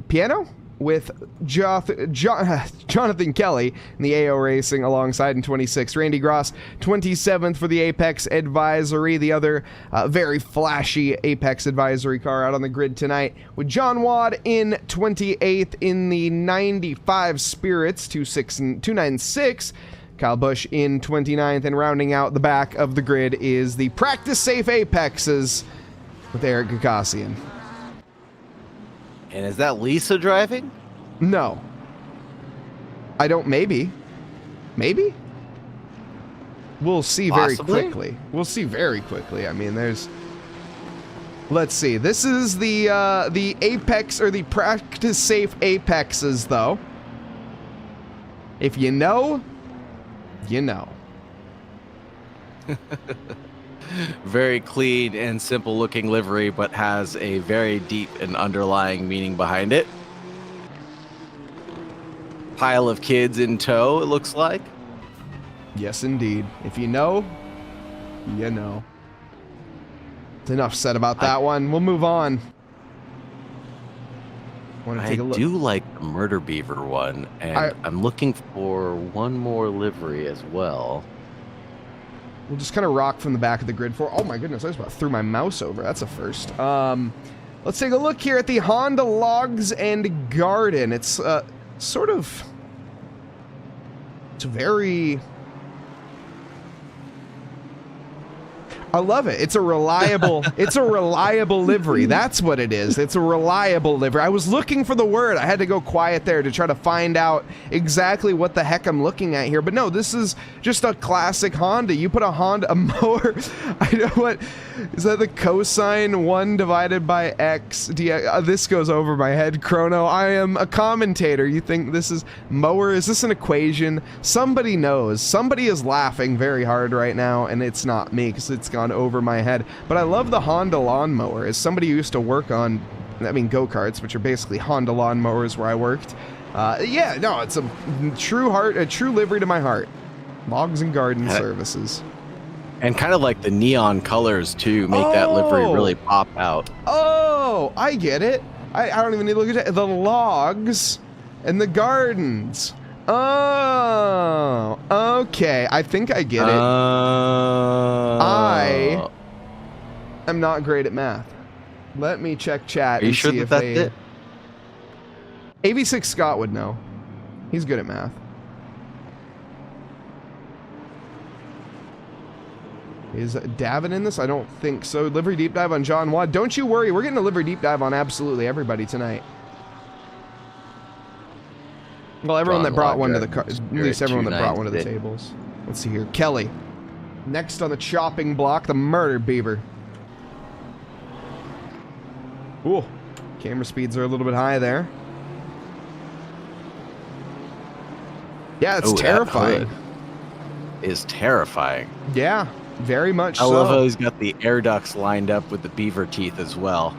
Piano with Jonathan Kelly in the AO Racing alongside in 26th. Randy Gross, 27th for the Apex Advisory, the other very flashy Apex Advisory car out on the grid tonight, with John Wad in 28th in the 95 Spirits 296. Kyle Busch in 29th, and rounding out the back of the grid is the Practice Safe Apexes with Eric Gagosian. And is that Lisa driving? No. I don't, maybe. Maybe? We'll see very quickly. We'll see very quickly. I mean, let's see. This is the Apex, or the Practice Safe Apexes, though. If you know, you know. Very clean and simple looking livery, but has a very deep and underlying meaning behind it. Pile of kids in tow, it looks like. Yes, indeed. If you know, you know. It's enough said about that one. We'll move on. I do like the Murder Beaver one, and I'm looking for one more livery as well. We'll just kind of rock from the back of the grid for. Oh my goodness, I just about threw my mouse over. That's a first. Let's take a look here at the Honda Logs and Garden. It's sort of. It's very. I love it. It's a reliable livery. That's what it is. It's a reliable livery. I was looking for the word. I had to go quiet there to try to find out exactly what the heck I'm looking at here. But no, this is just a classic Honda. You put a mower. I know what. Is that the cosine 1 divided by x? This goes over my head, Chrono. I am a commentator. You think this is mower? Is this an equation? Somebody knows. Somebody is laughing very hard right now, and it's not me because it's gone over my head. But I love the Honda lawnmower. As somebody who used to work on I mean go-karts, which are basically Honda lawnmowers where I worked. Yeah, no, it's a true livery to my heart. Logs and Garden Services. And kind of like the neon colors too make that livery really pop out. Oh, I get it. I don't even need to look at it. The logs and the gardens. Oh, okay. I think I get it. I am not great at math. Let me check chat. Are you sure that that's it? AV6 Scott would know. He's good at math. Is Davin in this? I don't think so. Livery deep dive on John Wad. Don't you worry. We're getting a livery deep dive on absolutely everybody tonight. Well, everyone that brought one to the car, at least everyone that brought one to the tables. Let's see here. Kelly. Next on the chopping block, the Murder Beaver. Ooh. Camera speeds are a little bit high there. Yeah, it's terrifying. Is terrifying. Yeah. Very much I so. love how he's got the air ducts lined up with the beaver teeth as well.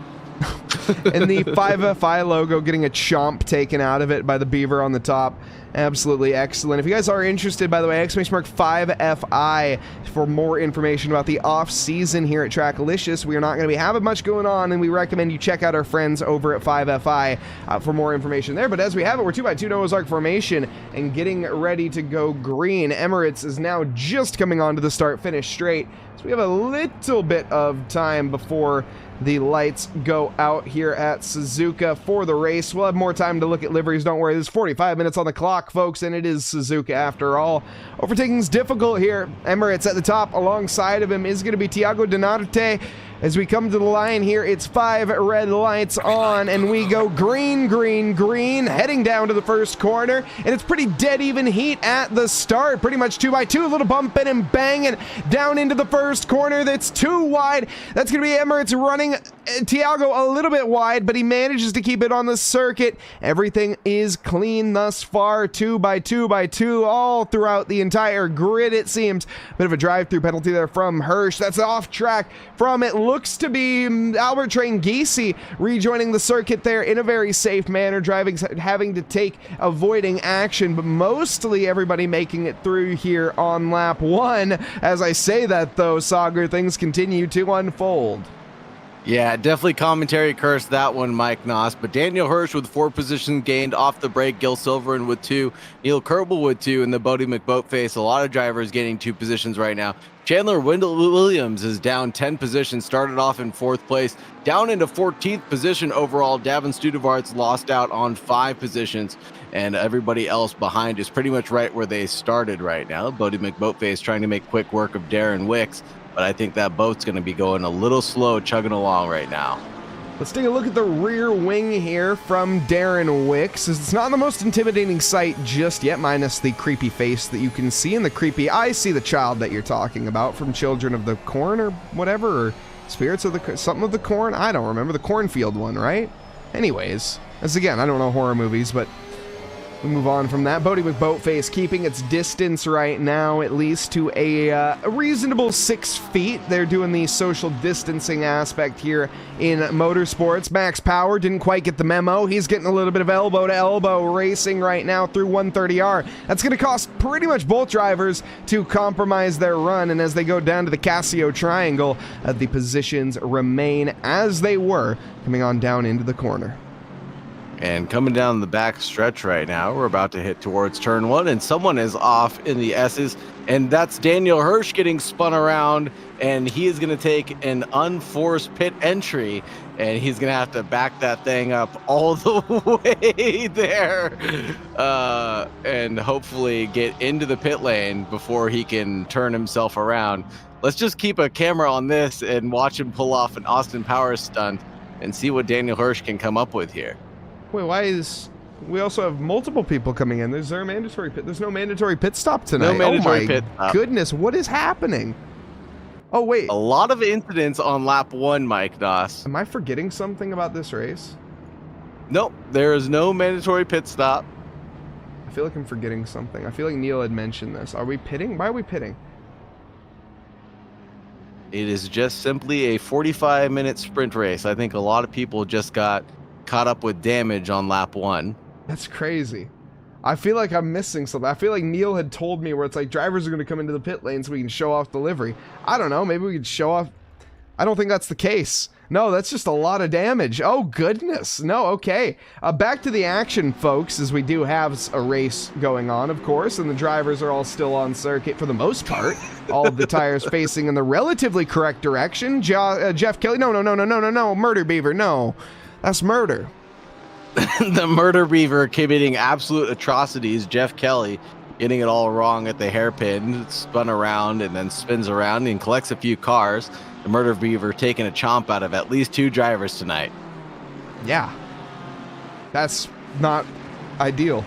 And the 5FI logo getting a chomp taken out of it by the beaver on the top. Absolutely excellent. If you guys are interested, by the way, !5FI for more information about the off-season here at Trackalicious. We are not going to be having much going on, and we recommend you check out our friends over at 5FI for more information there. But as we have it, we're 2x2 Noah's Ark formation and getting ready to go green. Emirates is now just coming onto the start-finish straight. So we have a little bit of time before the lights go out here at Suzuka for the race. We'll have more time to look at liveries, don't worry. There's 45 minutes on the clock, folks, and it is Suzuka after all. Overtaking's difficult here. Emirates at the top. Alongside of him is going to be Tiago Donarte. As we come to the line here, it's 5 red lights on, and we go green, green, green, heading down to the first corner, and it's pretty dead even heat at the start. Pretty much 2x2, a little bumping and banging down into the first corner. That's too wide. That's going to be Emirates running Tiago a little bit wide, but he manages to keep it on the circuit. Everything is clean thus far. 2x2x2 all throughout the entire grid, it seems. Bit of a drive-through penalty there from Hirsch. That's off track from it. Looks to be Albert Train Giese rejoining the circuit there in a very safe manner, having to avoiding action, but mostly everybody making it through here on lap 1. As I say that, though, Saagar, things continue to unfold. Yeah, definitely commentary cursed that one, Mike Nause. But Daniel Hirsch with 4 positions gained off the break. Gil Silverin with 2. Neil Kerbel with 2. And the Bodie McBoatface. A lot of drivers getting 2 positions right now. Chandler Wendell Williams is down 10 positions. Started off in 4th place. Down into 14th position overall. Davin Studevart's lost out on 5 positions. And everybody else behind is pretty much right where they started right now. Bodie McBoatface trying to make quick work of Darren Wicks. But I think that boat's going to be going a little slow, chugging along right now. Let's take a look at the rear wing here from Darren Wicks. It's not the most intimidating sight just yet, minus the creepy face that you can see and the creepy I see the child that you're talking about from Children of the Corn or whatever, or Spirits of the something of the Corn. I don't remember the cornfield one, right? Anyways, as again, I don't know horror movies, but we move on from that. Bodie McBoatface keeping its distance right now, at least to a reasonable 6 feet. They're doing the social distancing aspect here in motorsports. Max Power didn't quite get the memo. He's getting a little bit of elbow to elbow racing right now through 130R. That's going to cost pretty much both drivers to compromise their run. And as they go down to the Casio Triangle, the positions remain as they were coming on down into the corner. And coming down the back stretch right now, we're about to hit towards turn 1, and someone is off in the S's, and that's Daniel Hirsch getting spun around, and he is going to take an unforced pit entry, and he's going to have to back that thing up all the way there, and hopefully get into the pit lane before he can turn himself around. Let's just keep a camera on this and watch him pull off an Austin Powers stunt and see what Daniel Hirsch can come up with here. Wait, why is... We also have multiple people coming in. Is there a mandatory pit? There's no mandatory pit stop tonight. No mandatory pit stop. Goodness, what is happening? Oh, wait. A lot of incidents on lap 1, Mike Nause. Am I forgetting something about this race? Nope, there is no mandatory pit stop. I feel like I'm forgetting something. I feel like Neil had mentioned this. Are we pitting? Why are we pitting? It is just simply a 45-minute sprint race. I think a lot of people just got caught up with damage on lap 1. That's crazy. I feel like I'm missing something. I feel like Neil had told me where it's like drivers are going to come into the pit lane so we can show off the livery. I don't know. Maybe we could show off. I don't think that's the case. No, that's just a lot of damage. Oh, goodness. No, okay. Back to the action, folks, as we do have a race going on, of course, and the drivers are all still on circuit for the most part. All of the tires facing in the relatively correct direction. Jeff Kelly. No. Murder Beaver. No. That's murder. The Murder Beaver committing absolute atrocities. Jeff Kelly getting it all wrong at the hairpin, spun around and then spins around and collects a few cars. The Murder Beaver taking a chomp out of at least 2 drivers tonight. Yeah. That's not ideal.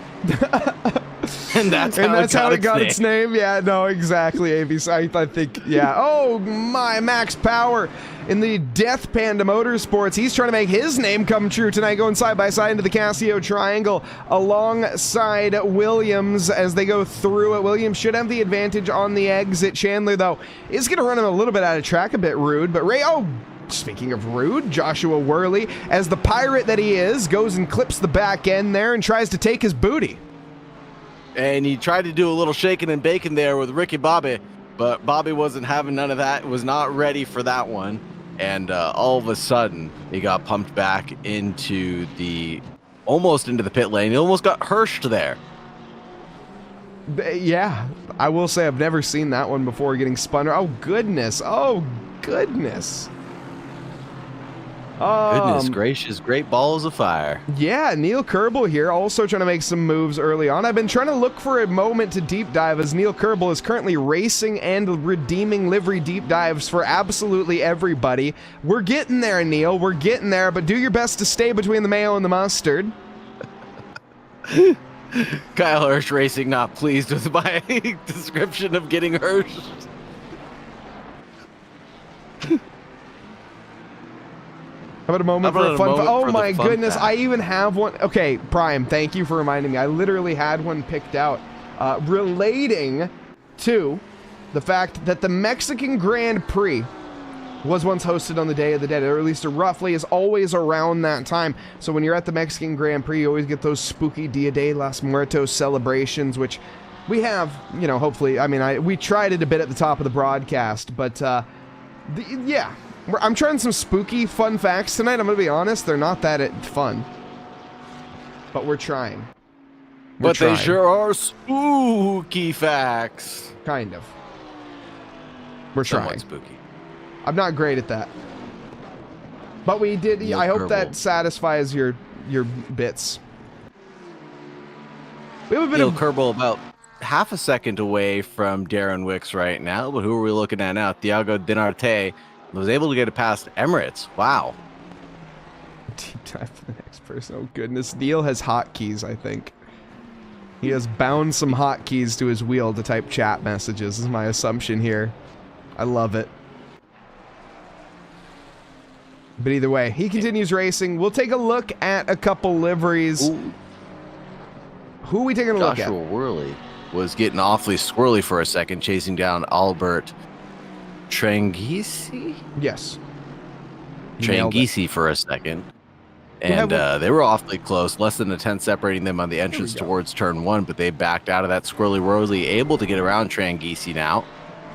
And that's how it got its name. Yeah, no, exactly, ABC. I think, yeah. Oh, my, Max Power in the Death Panda Motorsports. He's trying to make his name come true tonight, going side by side into the Casio Triangle alongside Williams as they go through it. Williams should have the advantage on the exit. Chandler, though, is going to run him a little bit out of track, a bit rude, but speaking of rude, Joshua Worley, as the pirate that he is, goes and clips the back end there and tries to take his booty. And he tried to do a little shaking and baking there with Ricky Bobby, but Bobby wasn't having none of that, was not ready for that one. And all of a sudden, he got pumped back almost into the pit lane. He almost got Hirshed there. Yeah, I will say I've never seen that one before, getting spun. Oh, goodness. Oh, goodness. Goodness gracious, great balls of fire. Yeah, Neil Kerbel here, also trying to make some moves early on. I've been trying to look for a moment to deep dive as Neil Kerbel is currently racing and redeeming livery deep dives for absolutely everybody. We're getting there, Neil. We're getting there, but do your best to stay between the mayo and the mustard. Kyle Hirsch Racing not pleased with my description of getting Hirsch. How about a moment for a fun? Oh my goodness, I even have one. Okay, Prime, thank you for reminding me. I literally had one picked out relating to the fact that the Mexican Grand Prix was once hosted on the Day of the Dead, or at least roughly is always around that time. So when you're at the Mexican Grand Prix, you always get those spooky Dia de los Muertos celebrations, which we have, you know, hopefully. I mean, we tried it a bit at the top of the broadcast, but yeah. I'm trying some spooky, fun facts tonight. I'm going to be honest, they're not that fun. But we're trying. But they sure are spooky facts. Kind of. We're trying. Somewhat spooky. I'm not great at that. But we did. Neil I hope Kerbel. that satisfies your bits. We have a bit Neil of Kerbel about half a second away from Darren Wicks right now. But who are we looking at now? Thiago Dinarte was able to get it past Emirates. Wow. Deep dive for the next person. Oh, goodness. Neil has hotkeys, I think. He has bound some hotkeys to his wheel to type chat messages, is my assumption here. I love it. But either way, he continues racing. We'll take a look at a couple liveries. Ooh. Who are we taking a look at? Joshua Worley was getting awfully squirrely for a second, chasing down Albert Tranghisi? Yes. Tranghisi for a second. And they were awfully close, less than a 10 separating them on the entrance towards turn 1, but they backed out of that squirrely Worley, able to get around Tranghisi now.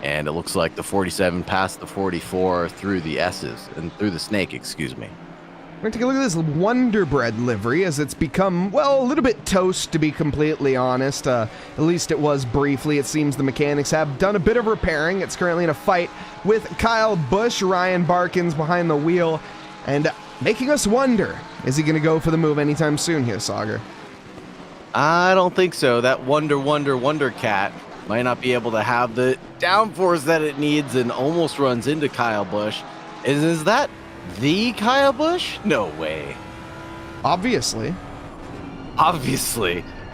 And it looks like the 47 passed the 44 through the S's, and through the snake, excuse me. We're going to take a look at this Wonder Bread livery as it's become, well, a little bit toast, to be completely honest. At least it was briefly. It seems the mechanics have done a bit of repairing. It's currently in a fight with Kyle Busch. Ryan Barkins behind the wheel, and making us wonder, is he going to go for the move anytime soon here, Saagar? I don't think so. That Wonder Cat might not be able to have the downforce that it needs and almost runs into Kyle Busch. Is that the Kyle Busch? No way. Obviously.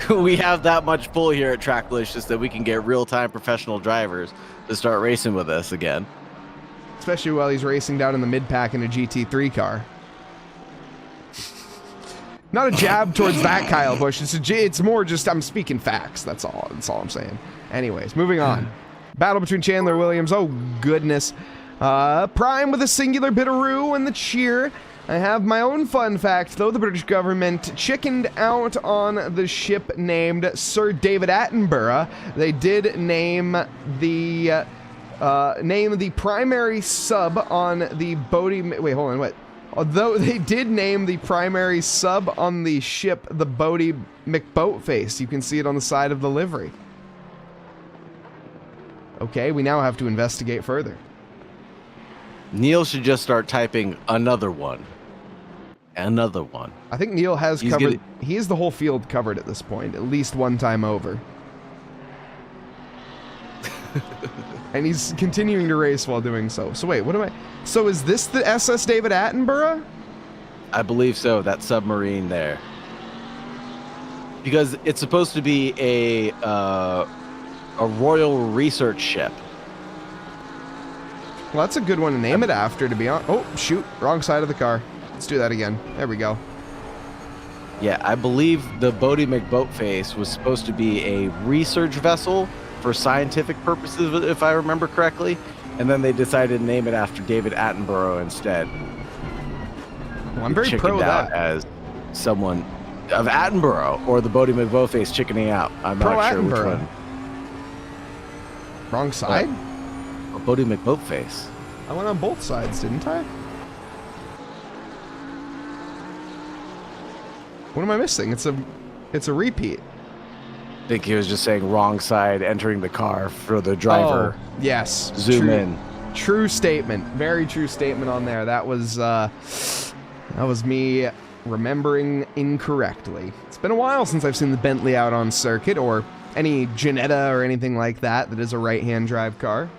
We have that much pull here at Tracklicious that we can get real-time professional drivers to start racing with us again. Especially while he's racing down in the mid-pack in a GT3 car. Not a jab towards that Kyle Busch. It's more just, I'm speaking facts. That's all I'm saying. Anyways, moving on. Battle between Chandler Williams. Oh, goodness. Prime with a singular bitteroo and the cheer. I have my own fun fact, though. The British government chickened out on the ship named Sir David Attenborough. They did name the primary sub on the Bodie... Wait, hold on, what? Although they did name the primary sub on the ship the Bodie McBoatface. You can see it on the side of the livery. Okay, we now have to investigate further. Neil should just start typing another one. Another one. I think Neil has covered... He has the whole field covered at this point, at least one time over. And he's continuing to race while doing so. So wait, what am I... So is this the SS David Attenborough? I believe so, that submarine there. Because it's supposed to be a royal research ship. Well, that's a good one to name it after, to be honest. Oh, shoot. Wrong side of the car. Let's do that again. There we go. Yeah, I believe the Bodie McBoatface was supposed to be a research vessel for scientific purposes, if I remember correctly. And then they decided to name it after David Attenborough instead. Well, I'm very pro that. that. As someone of Attenborough or the Bodie McBoatface chickening out. I'm not sure which one. Wrong side? Bodie McBoatface. I went on both sides, didn't I? What am I missing? It's a repeat. I think he was just saying wrong side, entering the car for the driver. Oh, yes. Zoom in. True statement. Very true statement on there. That was me remembering incorrectly. It's been a while since I've seen the Bentley out on circuit, or any Ginetta or anything like that is a right-hand drive car.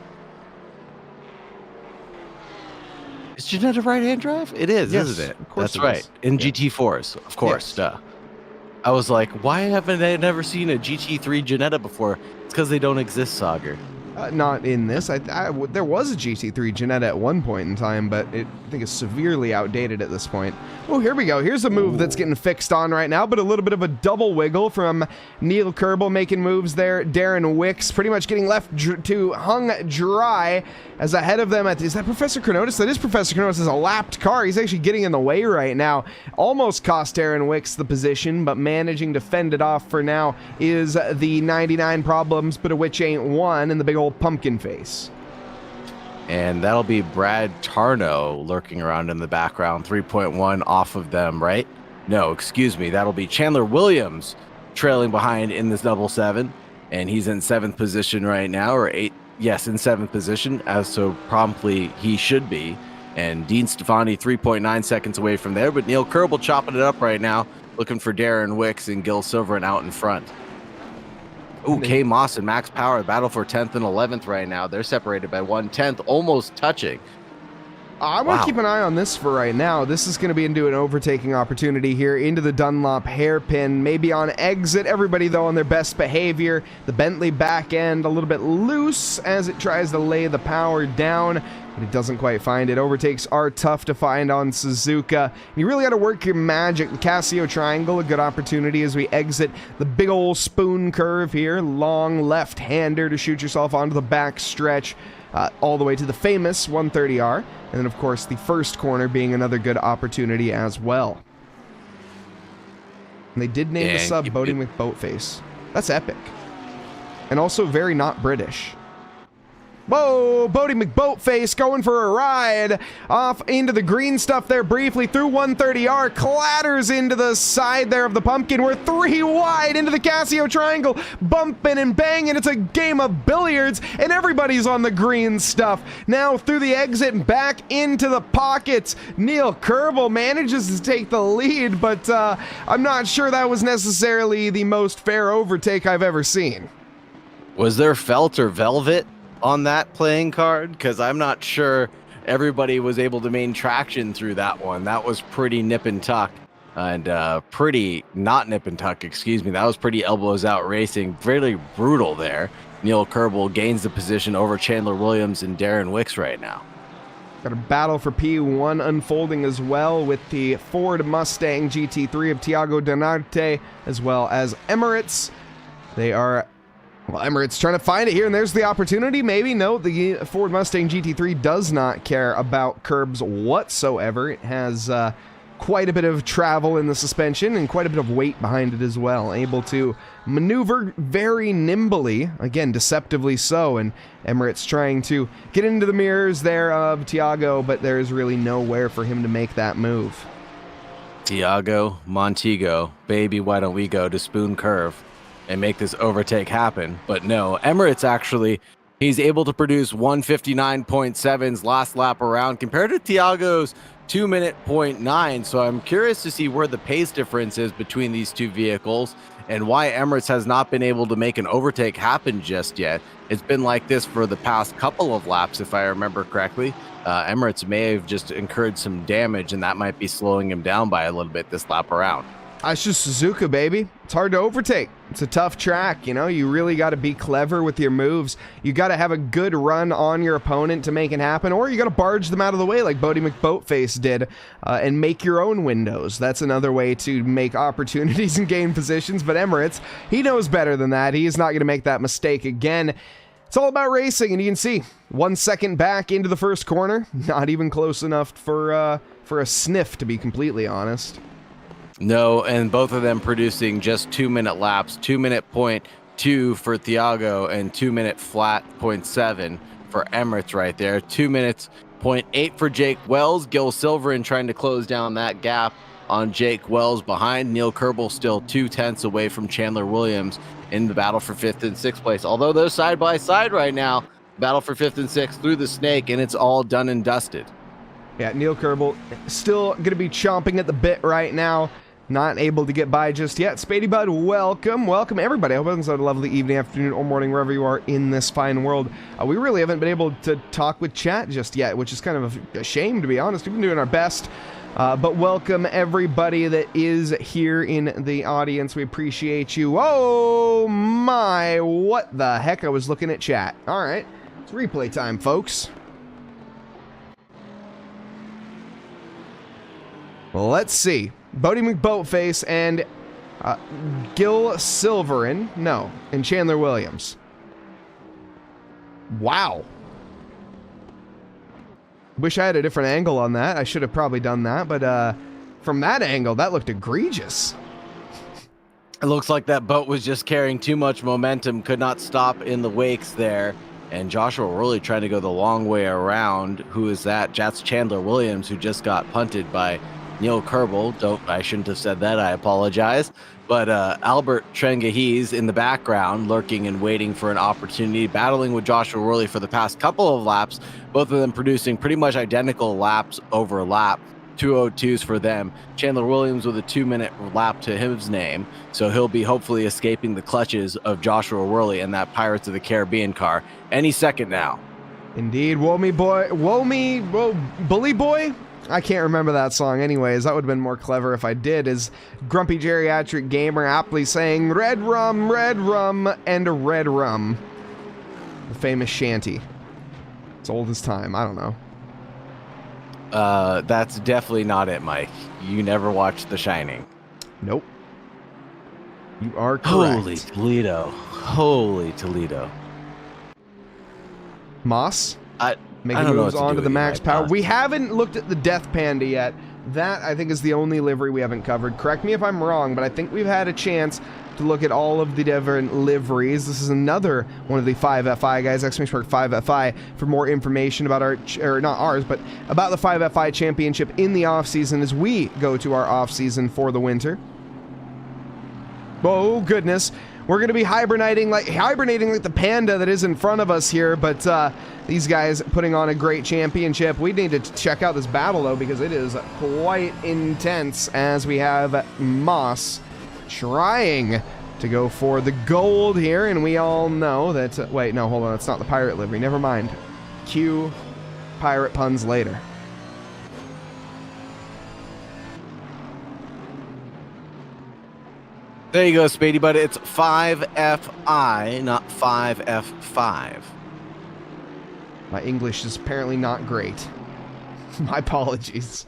Is Ginetta right-hand drive? It is, yes, isn't it? Of course. That's right. In GT4s, of course. Yes. Duh. I was like, why haven't I never seen a GT3 Ginetta before? It's because they don't exist, Saagar. Not in this. There was a GT3 Ginetta at one point in time, but I think it's severely outdated at this point. Oh, here we go. Here's a move that's getting fixed on right now, but a little bit of a double wiggle from Neil Kerbel making moves there. Darren Wicks pretty much getting left hung dry as ahead of them. Is that Professor Chronotis? That is Professor Chronotis. Is a lapped car. He's actually getting in the way right now. Almost cost Darren Wicks the position, but managing to fend it off for now is the 99 Problems, but a which ain't one, and the big old pumpkin face. And that'll be Brad Tarno lurking around in the background, 3.1 off of them, right? No, excuse me. That'll be Chandler Williams trailing behind in this 777, and he's in 7th position right now, or 8th. Yes, in 7th position, as so promptly he should be. And Dean Stefani 3.9 seconds away from there, but Neil Kerbel chopping it up right now, looking for Darren Wicks and Gil Silverman out in front. Ooh, K. Moss and Max Power battle for 10th and 11th right now. They're separated by 1/10, almost touching. I want to keep an eye on this for right now. This is going to be into an overtaking opportunity here into the Dunlop hairpin, maybe on exit. Everybody, though, on their best behavior. The Bentley back end a little bit loose as it tries to lay the power down, but it doesn't quite find it. Overtakes are tough to find on Suzuka. You really got to work your magic. The Casio Triangle, a good opportunity as we exit the big old spoon curve here. Long left-hander to shoot yourself onto the back stretch. All the way to the famous 130R, and then of course the first corner being another good opportunity as well. And they did name the sub Bodie McBoatface. That's epic. And also very not British. Whoa, Bodie McBoatface going for a ride off into the green stuff there briefly through 130R, clatters into the side there of the pumpkin. We're 3 wide into the Casio Triangle, bumping and banging. It's a game of billiards, and everybody's on the green stuff. Now through the exit and back into the pockets. Neil Kerbel manages to take the lead, but I'm not sure that was necessarily the most fair overtake I've ever seen. Was there felt or velvet on that playing card? Because I'm not sure everybody was able to maintain traction through that one. That was pretty nip and tuck, and pretty not nip and tuck, excuse me. That was pretty elbows out racing, really brutal there. Neil Kerbel gains the position over Chandler Williams and Darren Wicks right now. Got a battle for P1 unfolding as well with the Ford Mustang GT3 of Tiago Donarte as well as Emirates. They are Well, Emirates trying to find it here, and there's the opportunity. Maybe. No, the Ford Mustang GT3 does not care about curbs whatsoever. It has quite a bit of travel in the suspension and quite a bit of weight behind it as well. Able to maneuver very nimbly, again, deceptively so, and Emirates trying to get into the mirrors there of Thiago, but there's really nowhere for him to make that move. Thiago, Montego, baby, why don't we go to Spoon Curve and make this overtake happen? But no, Emirates actually, he's able to produce 159.7's last lap around compared to Thiago's 2-minute 0.9. So I'm curious to see where the pace difference is between these two vehicles and why Emirates has not been able to make an overtake happen just yet. It's been like this for the past couple of laps, if I remember correctly. Emirates may have just incurred some damage, and that might be slowing him down by a little bit this lap around. It's just Suzuka, baby. It's hard to overtake. It's a tough track, you know? You really got to be clever with your moves. You got to have a good run on your opponent to make it happen, or you got to barge them out of the way like Bodie McBoatface did and make your own windows. That's another way to make opportunities and gain positions, but Emirates, he knows better than that. He is not going to make that mistake again. It's all about racing, and you can see 1 second back into the first corner. Not even close enough for a sniff, to be completely honest. No, and both of them producing just 2-minute laps, 2-minute 0.2 for Thiago and 2-minute flat 0.7 for Emirates right there. 2 minutes 0.8 for Jake Wells. Gil Silverin trying to close down that gap on Jake Wells behind. Neil Kerbel still 2/10 away from Chandler Williams in the battle for 5th and 6th place. Although those side by side right now, battle for 5th and 6th through the snake, and it's all done and dusted. Yeah, Neil Kerbel still going to be chomping at the bit right now. Not able to get by just yet. Spadey Bud, welcome. Welcome, everybody. I hope everyone's had a lovely evening, afternoon, or morning, wherever you are in this fine world. We really haven't been able to talk with chat just yet, which is kind of a shame, to be honest. We've been doing our best. But welcome, everybody that is here in the audience. We appreciate you. Oh, my. What the heck? I was looking at chat. All right. It's replay time, folks. Well, let's see. Bodie McBoatface and Gil Silverin. No, and Chandler Williams. Wow. Wish I had a different angle on that. I should have probably done that, but from that angle, that looked egregious. It looks like that boat was just carrying too much momentum, could not stop in the wakes there. And Joshua really trying to go the long way around. Who is that? That's Chandler Williams, who just got punted by Neil Kerbel. I shouldn't have said that. I apologize. But Albert Trengahiz in the background, lurking and waiting for an opportunity, battling with Joshua Worley for the past couple of laps, both of them producing pretty much identical laps over lap. 202s for them. Chandler Williams with a 2-minute lap to his name, so he'll be hopefully escaping the clutches of Joshua Worley and that Pirates of the Caribbean car any second now. Indeed. Bully Boy? I can't remember that song anyways. That would have been more clever if I did, as Grumpy Geriatric Gamer aptly saying, red rum, and a red rum. The famous shanty. It's old as time. I don't know. That's definitely not it, Mike. You never watched The Shining. Nope. You are correct. Holy Toledo. Moss? Making don't know moves what to on do to the with Max you, Power. Mike. We haven't looked at the Death Panda yet. That, I think, is the only livery we haven't covered. Correct me if I'm wrong, but I think we've had a chance to look at all of the different liveries. This is another one of the 5FI guys, !5FI, for more information about our, or not ours, but about the 5FI championship in the off-season as we go to our off-season for the winter. Oh, goodness. We're going to be hibernating like the panda that is in front of us here, but these guys putting on a great championship. We need to check out this battle, though, because it is quite intense, as we have Moss trying to go for the gold here, and we all know that... wait, no, hold on. It's not the pirate livery. Never mind. Cue pirate puns later. There you go, Spadey, but it's 5FI, not 5F5. My English is apparently not great. My apologies.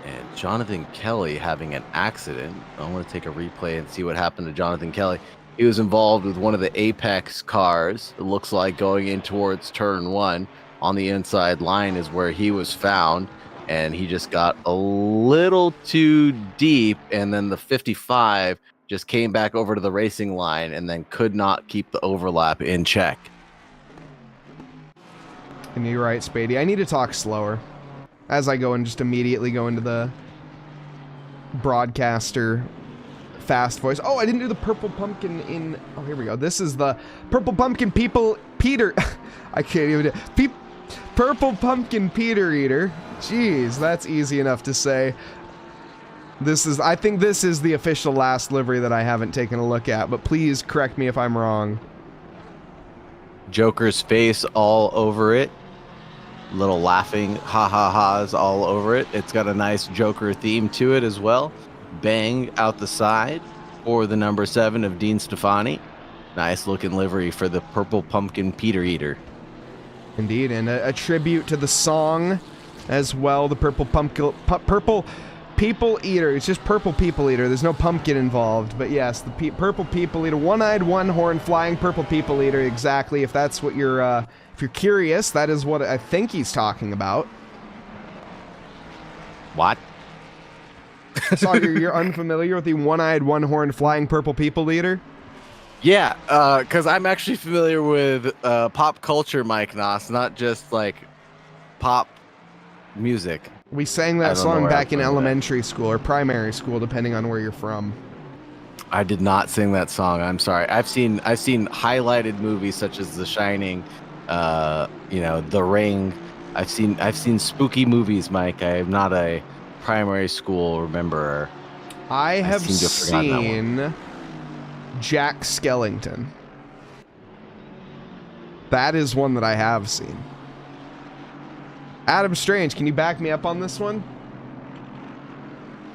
And Jonathan Kelly having an accident. I want to take a replay and see what happened to Jonathan Kelly. He was involved with one of the Apex cars. It looks like going in towards turn 1 on the inside line is where he was found. And he just got a little too deep. And then the 55 just came back over to the racing line and then could not keep the overlap in check. And you're right, Spady. I need to talk slower as I go and just immediately go into the broadcaster fast voice. Oh, I didn't do the purple pumpkin in... Oh, here we go. This is the purple pumpkin Peter... I can't even do... Purple pumpkin Peter Eater. Jeez, that's easy enough to say. I think this is the official last livery that I haven't taken a look at, but please correct me if I'm wrong. Joker's face all over it. Little laughing ha-ha-ha's all over it. It's got a nice Joker theme to it as well. Bang out the side for the number 7 of Dean Stefani. Nice looking livery for the purple pumpkin Peter Eater. Indeed, and a tribute to the song as well, the purple people eater. It's just purple people eater. There's no pumpkin involved, but yes, the purple people eater, one-eyed, one-horn, flying purple people eater. Exactly. If that's what you're, if you're curious, that is what I think he's talking about. What? Saagar, you're unfamiliar with the one-eyed, one-horn, flying purple people eater? Yeah, because I'm actually familiar with pop culture, Mike Nause, not just like pop music. We sang that song back in elementary school or primary school, depending on where you're from. I did not sing that song. I'm sorry. I've seen highlighted movies such as The Shining, The Ring. I've seen spooky movies, Mike. I am not a primary school rememberer. I have seen Jack Skellington. That is one that I have seen. Adam Strange, can you back me up on this one?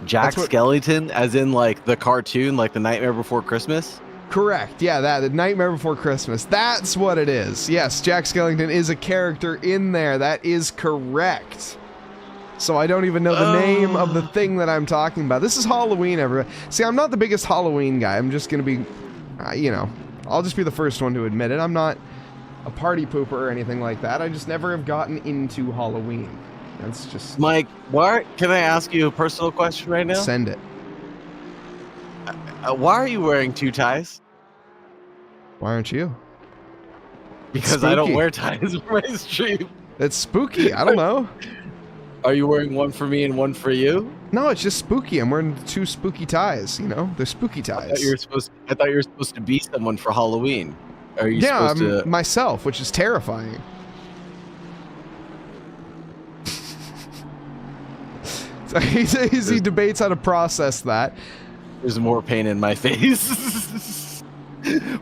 Jack Skellington, as in like the cartoon, like The Nightmare Before Christmas? Correct. Yeah, The Nightmare Before Christmas. That's what it is. Yes, Jack Skellington is a character in there. That is correct. So I don't even know the name of the thing that I'm talking about. This is Halloween, everybody. See, I'm not the biggest Halloween guy. I'm just going to be, I'll just be the first one to admit it. I'm not a party pooper or anything like that. I just never have gotten into Halloween. That's just... Mike, can I ask you a personal question right now? Send it. Why are you wearing 2 ties? Why aren't you? Because I don't wear ties for my stream. It's spooky. I don't know. Are you wearing one for me and one for you? No, it's just spooky. I'm wearing 2 spooky ties, They're spooky ties. I thought you were supposed to be someone for Halloween. Are you supposed to... myself, which is terrifying. So he debates how to process that. There's more pain in my face.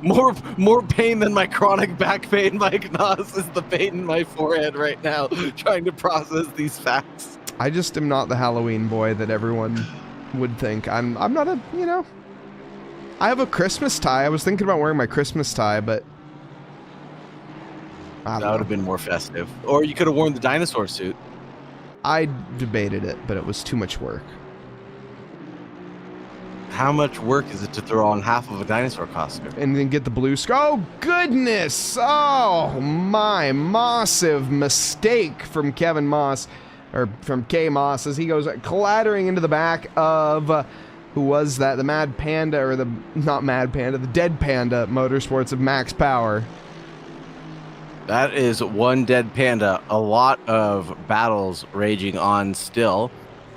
more pain than my chronic back pain, Mike Nause, is the pain in my forehead right now, trying to process these facts. I just am not the Halloween boy that everyone would think. I'm not a, I have a Christmas tie. I was thinking about wearing my Christmas tie, but that would have been more festive. Or you could have worn the dinosaur suit. I debated it, but it was too much work. How much work is it to throw on half of a dinosaur costume? And then get the blue Oh, goodness! Oh, my massive mistake from Kevin Moss, or from K Moss, as he goes clattering into the back of... who was that? The Mad Panda, or not Mad Panda, the Dead Panda Motorsports of Max Power. That is one dead panda. A lot of battles raging on still.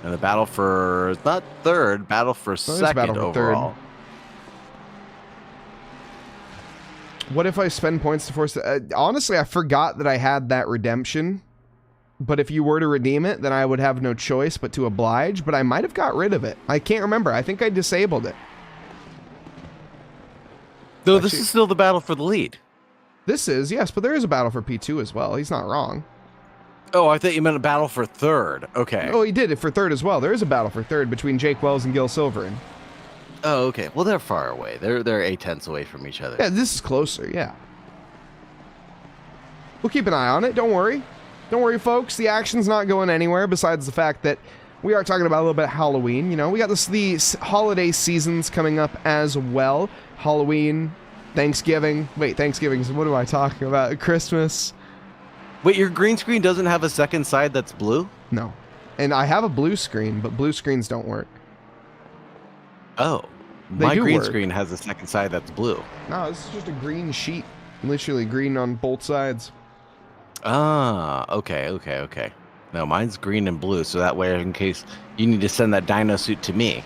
And the battle for, not third, battle for second overall. What if I spend points to force... honestly, I forgot that I had that redemption. But if you were to redeem it, then I would have no choice but to oblige. But I might have got rid of it. I can't remember. I think I disabled it. No, this is still the battle for the lead. This is, yes, but there is a battle for P2 as well. He's not wrong. Oh, I thought you meant a battle for third. Okay. Oh, he did it for third as well. There is a battle for third between Jake Wells and Gil Silverin. Oh, okay. Well, they're far away. They're 8/10 away from each other. Yeah, this is closer, yeah. We'll keep an eye on it. Don't worry. Don't worry, folks. The action's not going anywhere besides the fact that we are talking about a little bit of Halloween. You know, we got the holiday seasons coming up as well. Halloween, Thanksgiving. Wait, Thanksgiving, what am I talking about? Christmas. Wait, your green screen doesn't have a second side that's blue? No. And I have a blue screen, but blue screens don't work. Oh. They My do green work. screen has a second side that's blue. No, this is just a green sheet. Literally green on both sides. Ah, okay. No, mine's green and blue, so that way in case you need to send that dino suit to me,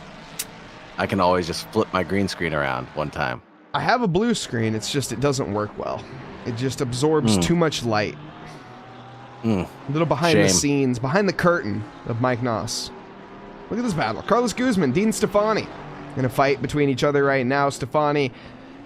I can always just flip my green screen around one time. I have a blue screen, it's just it doesn't work well. It just absorbs too much light. A little behind the scenes, behind the curtain of Mike Nause. Look at this battle. Carlos Guzman, Dean Stefani in a fight between each other right now. Stefani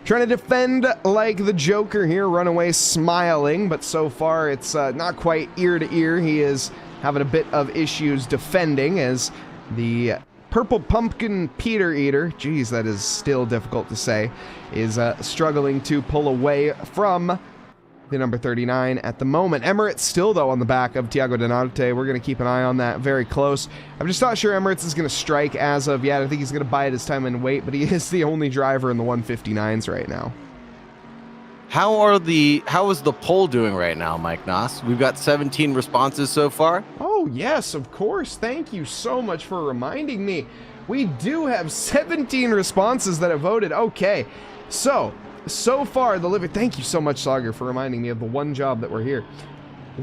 trying to defend like the Joker here, run away smiling, but so far it's not quite ear to ear. He is having a bit of issues defending as the Purple Pumpkin Peter Eater, geez, that is still difficult to say, is struggling to pull away from the number 39 at the moment. Emirates still, though, on the back of Thiago Donate. We're going to keep an eye on that very close. I'm just not sure Emirates is going to strike as of yet. I think he's going to bide his time and wait, but he is the only driver in the 159s right now. How is the poll doing right now, Mike Nause? We've got 17 responses so far. Oh, yes, of course. Thank you so much for reminding me. We do have 17 responses that have voted. Okay, so far, the livery... Thank you so much, Saagar, for reminding me of the one job that we're here.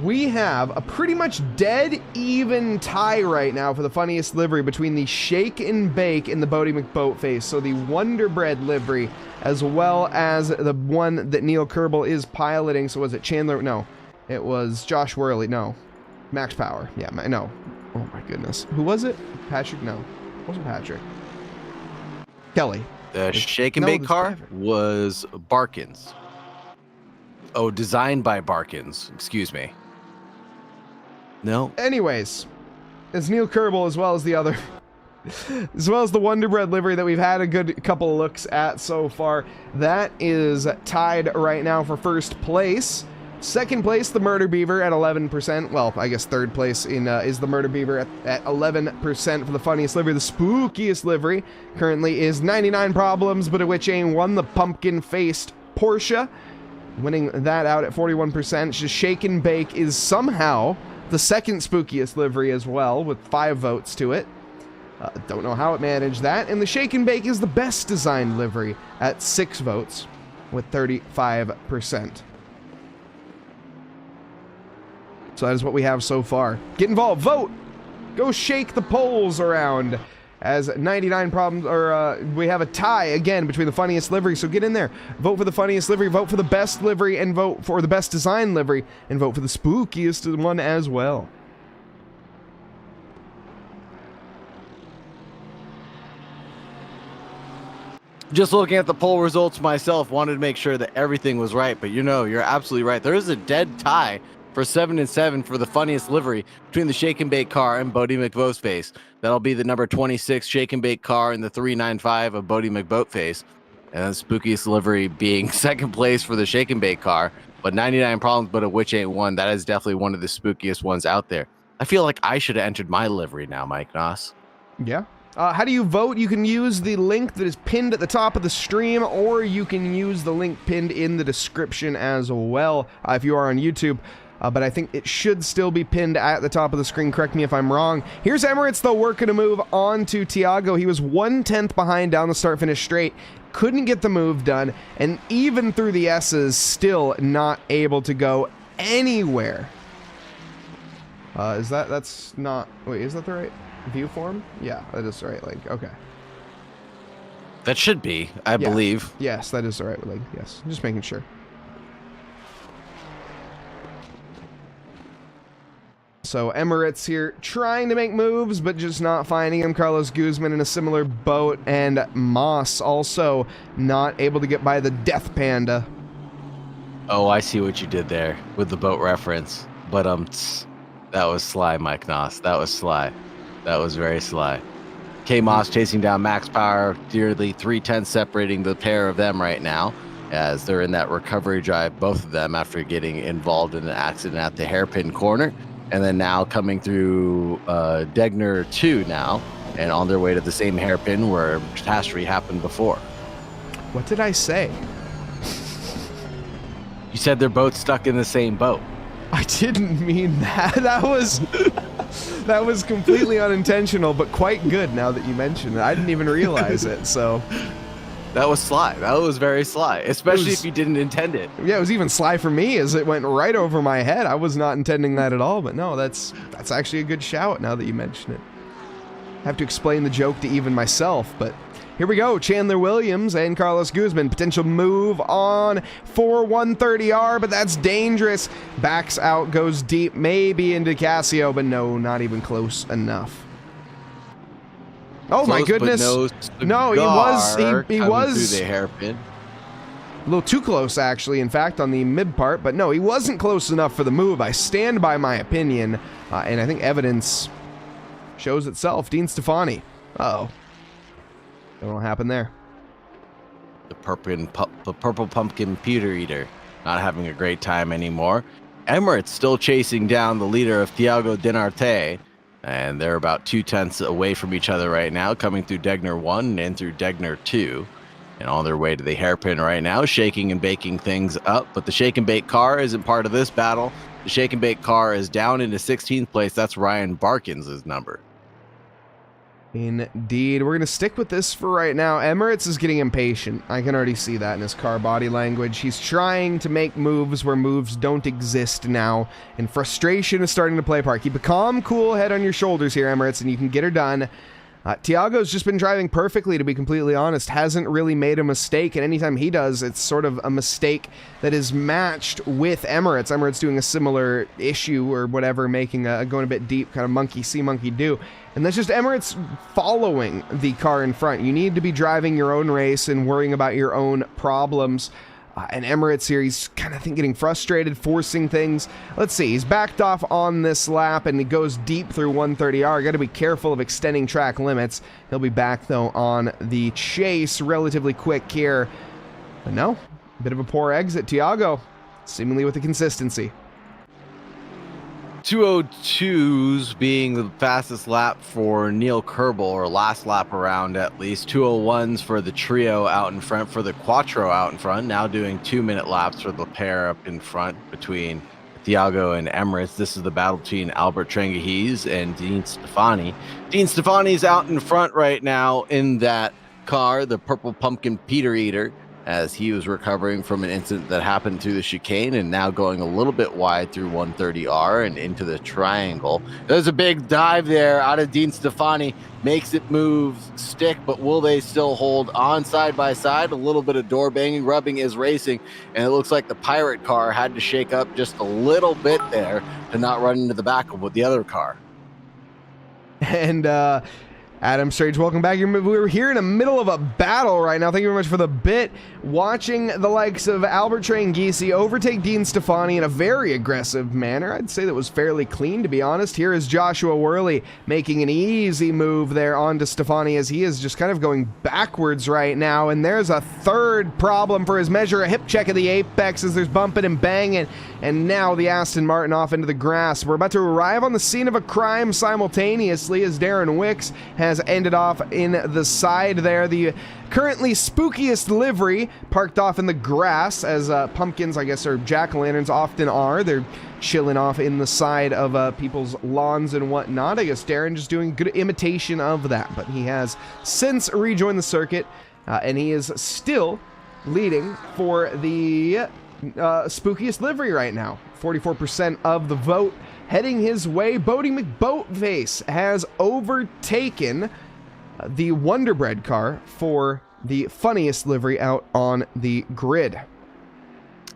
We have a pretty much dead even tie right now for the funniest livery between the Shake and Bake and the Bodie McBoatface. So the Wonder Bread livery, as well as the one that Neil Kerbal is piloting. So was it Chandler? No, it was Josh Worley. No, Max Power. Yeah, no. Oh my goodness. Who was it? Patrick? No, it wasn't Patrick. Kelly. The Shake and Bake car was Barkins. Oh, designed by Barkins. Excuse me. No. Anyways, it's Neil Kerbal as well as the other, as well as the Wonder Bread livery that we've had a good couple of looks at so far. That is tied right now for first place. Second place, the Murder Beaver at 11%. Well, I guess third place is the Murder Beaver at 11% for the funniest livery. The spookiest livery currently is 99 Problems, but a Witch Ain't won the pumpkin-faced Porsche, winning that out at 41%. Just Shake and Bake is somehow the second spookiest livery as well, with 5 votes to it. Don't know how it managed that. And the Shake and Bake is the best designed livery at 6 votes, with 35%. So that is what we have so far. Get involved, vote, go shake the polls around. As 99 problems, or we have a tie again between the funniest livery. So get in there, vote for the funniest livery, vote for the best livery, and vote for the best design livery, and vote for the spookiest one as well. Just looking at the poll results myself, wanted to make sure that everything was right, but you know, you're absolutely right. There is a dead tie for 7 and 7 for the funniest livery between the Shake and Bake car and Bodie McBoatface. That'll be the number 26 Shake and Bake car and the 395 of Bodie McBoatface. And the spookiest livery being second place for the Shake and Bake car, but 99 Problems, but a Witch Ain't won. That is definitely one of the spookiest ones out there. I feel like I should have entered my livery now, Mike Nause. Yeah. How do you vote? You can use the link that is pinned at the top of the stream, or you can use the link pinned in the description as well if you are on YouTube. But I think it should still be pinned at the top of the screen. Correct me if I'm wrong. Here's Emirates, though, working a move on to Thiago. He was 1/10 behind down the start-finish straight. Couldn't get the move done. And even through the S's, still not able to go anywhere. That's not... Wait, is that the right view form? Yeah, that is the right link. Okay. That should be, I believe. Yes, that is the right link. Yes, just making sure. So Emirates here trying to make moves, but just not finding him. Carlos Guzman in a similar boat, and Moss also not able to get by the Death Panda. Oh, I see what you did there with the boat reference. But that was sly, Mike Nause. That was sly. That was very sly. K Moss chasing down Max Power, nearly 3/10 separating the pair of them right now, as they're in that recovery drive, both of them, after getting involved in an accident at the hairpin corner. and then now coming through Degner 2 now, and on their way to the same hairpin where catastrophe happened before. What did I say? You said they're both stuck in the same boat. I didn't mean that. That was completely unintentional, but quite good now that you mention it. I didn't even realize it, so... That was sly. That was very sly, especially if you didn't intend it. Yeah, it was even sly for me as it went right over my head. I was not intending that at all, but no, that's actually a good shout now that you mention it. I have to explain the joke to even myself, but here we go. Chandler Williams and Carlos Guzman. Potential move on for 130R, but that's dangerous. Backs out, goes deep, maybe into Casio, but no, not even close enough. Oh my goodness! No, he was through the hairpin. A little too close, actually, in fact, on the mid part, but no, he wasn't close enough for the move. I stand by my opinion, and I think evidence shows itself. Dean Stefani. Uh-oh. Don't know what happened there. The purple pumpkin Peter Eater not having a great time anymore. Emirates still chasing down the leader of Thiago Dinarte, and they're about 2/10 away from each other right now, coming through Degner 1 and in through Degner 2. And on their way to the hairpin right now, shaking and baking things up. But the shake and bake car isn't part of this battle. The shake and bake car is down into 16th place. That's Ryan Barkins' number. Indeed. We're going to stick with this for right now. Emirates is getting impatient. I can already see that in his car body language. He's trying to make moves where moves don't exist now, and frustration is starting to play a part. Keep a calm, cool head on your shoulders here, Emirates, and you can get her done. Thiago's just been driving perfectly, to be completely honest. Hasn't really made a mistake, and anytime he does, it's sort of a mistake that is matched with Emirates. Emirates doing a similar issue or whatever, making going a bit deep, kind of monkey see, monkey do. And that's just Emirates following the car in front. You need to be driving your own race and worrying about your own problems. And Emirates here, he's kind of getting frustrated, forcing things. Let's see, he's backed off on this lap, and he goes deep through 130R. Got to be careful of extending track limits. He'll be back, though, on the chase relatively quick here. But no, a bit of a poor exit. Thiago, seemingly with the consistency. 202s being the fastest lap for Neil Kerbel, or last lap around at least. 201s for the trio out in front, for the Quattro out in front. Now doing 2-minute laps for the pair up in front between Thiago and Emirates. This is the battle between Albert Trengahiz and Dean Stefani. Dean Stefani's out in front right now in that car, the purple pumpkin Peter Eater, as he was recovering from an incident that happened through the chicane and now going a little bit wide through 130R and into the triangle. There's a big dive there out of Dean Stefani, makes it move, stick, but will they still hold on side by side? A little bit of door banging, rubbing is racing, and it looks like the pirate car had to shake up just a little bit there to not run into the back of the other car. And Adam Strange, welcome back. We're here in the middle of a battle right now. Thank you very much for the bit. Watching the likes of Albert Trengahiz overtake Dean Stefani in a very aggressive manner. I'd say that was fairly clean, to be honest. Here is Joshua Worley making an easy move there onto Stefani as he is just kind of going backwards right now. And there's a third problem for his measure. A hip check of the apex as there's bumping and banging. And now the Aston Martin off into the grass. We're about to arrive on the scene of a crime simultaneously as Darren Wicks has ended off in the side there. The currently spookiest livery parked off in the grass, as pumpkins, I guess, or jack-o'-lanterns often are. They're chilling off in the side of people's lawns and whatnot. I guess Darren just doing good imitation of that, but he has since rejoined the circuit, and he is still leading for the spookiest livery right now. 44% of the vote heading his way. Bodie McBoatface has overtaken the Wonder Bread car for the funniest livery out on the grid.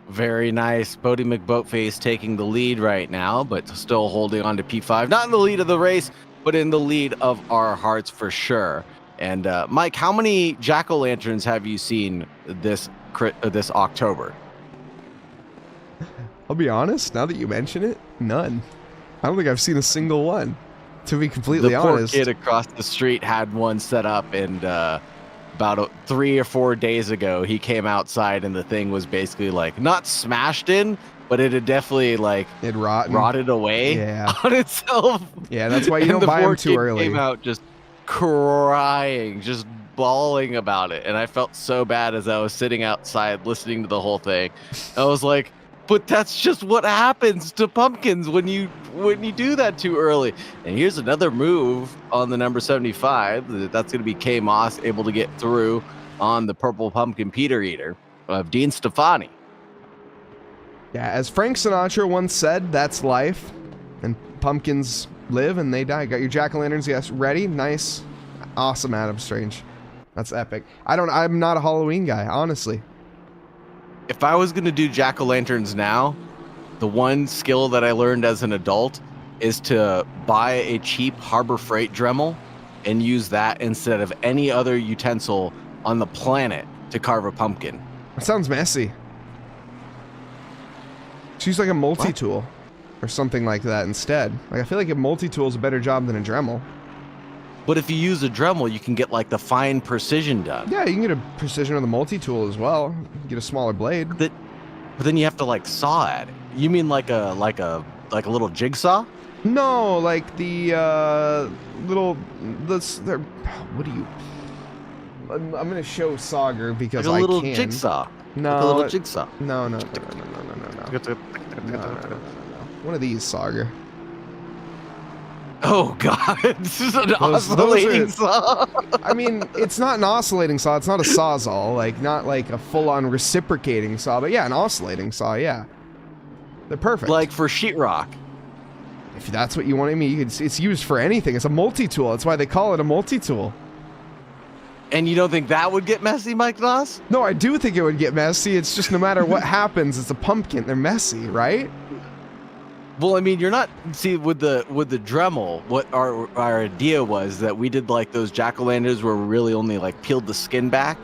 Very nice. Bodie McBoatface taking the lead right now, but still holding on to P5. Not in the lead of the race, but in the lead of our hearts for sure. And Mike, how many jack-o'-lanterns have you seen this October? I'll be honest, now that you mention it, none. I don't think I've seen a single one, to be completely honest. The poor kid across the street had one set up, and about 3 or 4 days ago, he came outside, and the thing was basically like, not smashed in, but it had definitely like It rotted away Yeah. on itself. Yeah, that's why you And don't the buy them poor too kid early. Came out just crying, just bawling about it, and I felt so bad as I was sitting outside listening to the whole thing. I was like, but that's just what happens to pumpkins when you do that too early. And here's another move on the number 75. That's going to be K Moss able to get through on the purple pumpkin Peter Eater of Dean Stefani. Yeah, as Frank Sinatra once said, that's life. And pumpkins live and they die. Got your jack-o'-lanterns, yes, ready? Nice. Awesome, Adam Strange. That's epic. I'm not a Halloween guy, honestly. If I was going to do jack-o'-lanterns now, the one skill that I learned as an adult is to buy a cheap Harbor Freight Dremel and use that instead of any other utensil on the planet to carve a pumpkin. That sounds messy. Choose like a multi-tool or something like that instead. Like I feel like a multi-tool is a better job than a Dremel. But if you use a Dremel, you can get like the fine precision done. Yeah, you can get a precision with a multi-tool as well. You can get a smaller blade. But then you have to like saw at it. You mean like a little jigsaw? No, like the what do you? I'm gonna show Saagar because Like a little I can. jigsaw. No, Like a little jigsaw. No. No. One of these, Saagar. Oh god, this is an Those oscillating are- saw. I mean, it's not an oscillating saw. It's not a sawzall. Like, not like a full-on reciprocating saw. But yeah, an oscillating saw, yeah. They're perfect. Like for sheetrock. if that's what you want, I mean, it's used for anything. It's a multi-tool. That's why they call it a multi-tool. And you don't think that would get messy, Mike Nause? No, I do think it would get messy. It's just no matter what happens, it's a pumpkin. They're messy, right? Well, I mean, you're not. See, with the Dremel, what our idea was that we did like those jack-o'-lanterns where we really only like peeled the skin back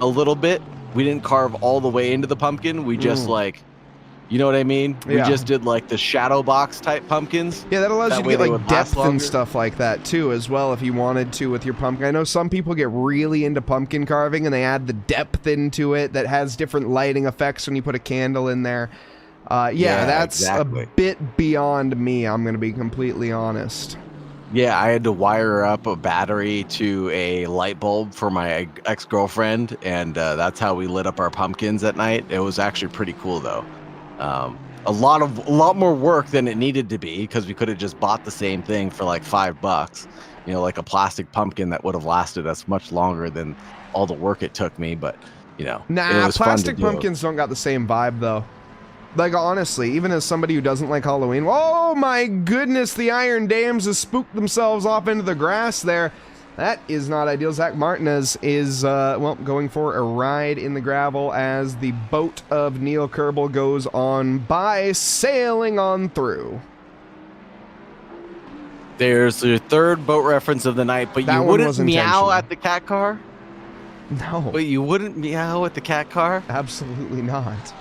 a little bit. We didn't carve all the way into the pumpkin. We just like, you know what I mean? Yeah. We just did like the shadow box type pumpkins. Yeah, that allows That you to way get they like would last depth and longer. stuff like that too, as well, if you wanted to with your pumpkin. I know some people get really into pumpkin carving and they add the depth into it that has different lighting effects when you put a candle in there. Yeah, that's exactly. a bit beyond me, I'm going to be completely honest. Yeah, I had to wire up a battery to a light bulb for my ex-girlfriend, and that's how we lit up our pumpkins at night. It was actually pretty cool, though. A lot more work than it needed to be, because we could have just bought the same thing for like $5. You know, like a plastic pumpkin that would have lasted us much longer than all the work it took me. But you know, it Nah, was fun to plastic do. pumpkins don't got the same vibe though. Like, honestly, even as somebody who doesn't like Halloween, oh my goodness, the Iron Dames have spooked themselves off into the grass there. That is not ideal. Zach Martinez is, well, going for a ride in the gravel as the boat of Neil Kerbel goes on by, sailing on through. There's your third boat reference of the night, but That you one wouldn't was meow intentional. at the cat car? No, But you wouldn't meow at the cat car? absolutely not.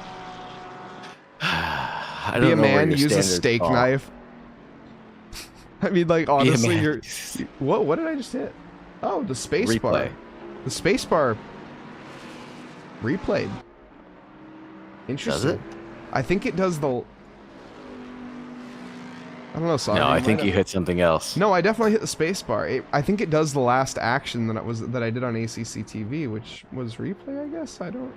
I Be don't a know where man, your use a standards steak fall. knife. I mean, like, honestly, man. you're... What did I just hit? Oh, the space bar. Replay. The space bar replayed. Interesting. Does it? I think it does the... I don't know, sorry. No, I might think have- you hit something else. No, I definitely hit the space bar. I think it does the last action that I did on ACC TV, which was replay, I guess. I don't...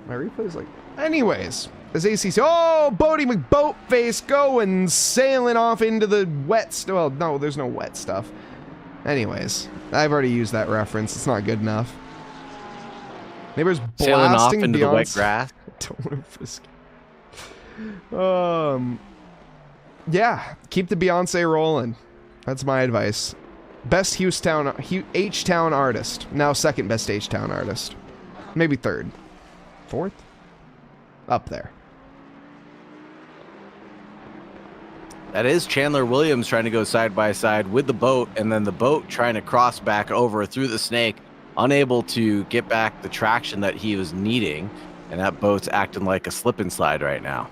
My replay is like... Anyways, as ACC... Oh, Bodie McBoatface going sailing off into the wet... Well, no, there's no wet stuff. Anyways, I've already used that reference. It's not good enough. Neighbors Sailing off blasting into the wet Beyonce. grass. Don't want to frisk. Yeah, keep the Beyonce rolling. That's my advice. Best H-Town artist. Now second best H-Town artist. Maybe third. Fourth? Up there. That is Chandler Williams trying to go side by side with the boat, and then the boat trying to cross back over through the snake, unable to get back the traction that he was needing, and that boat's acting like a slip and slide right now.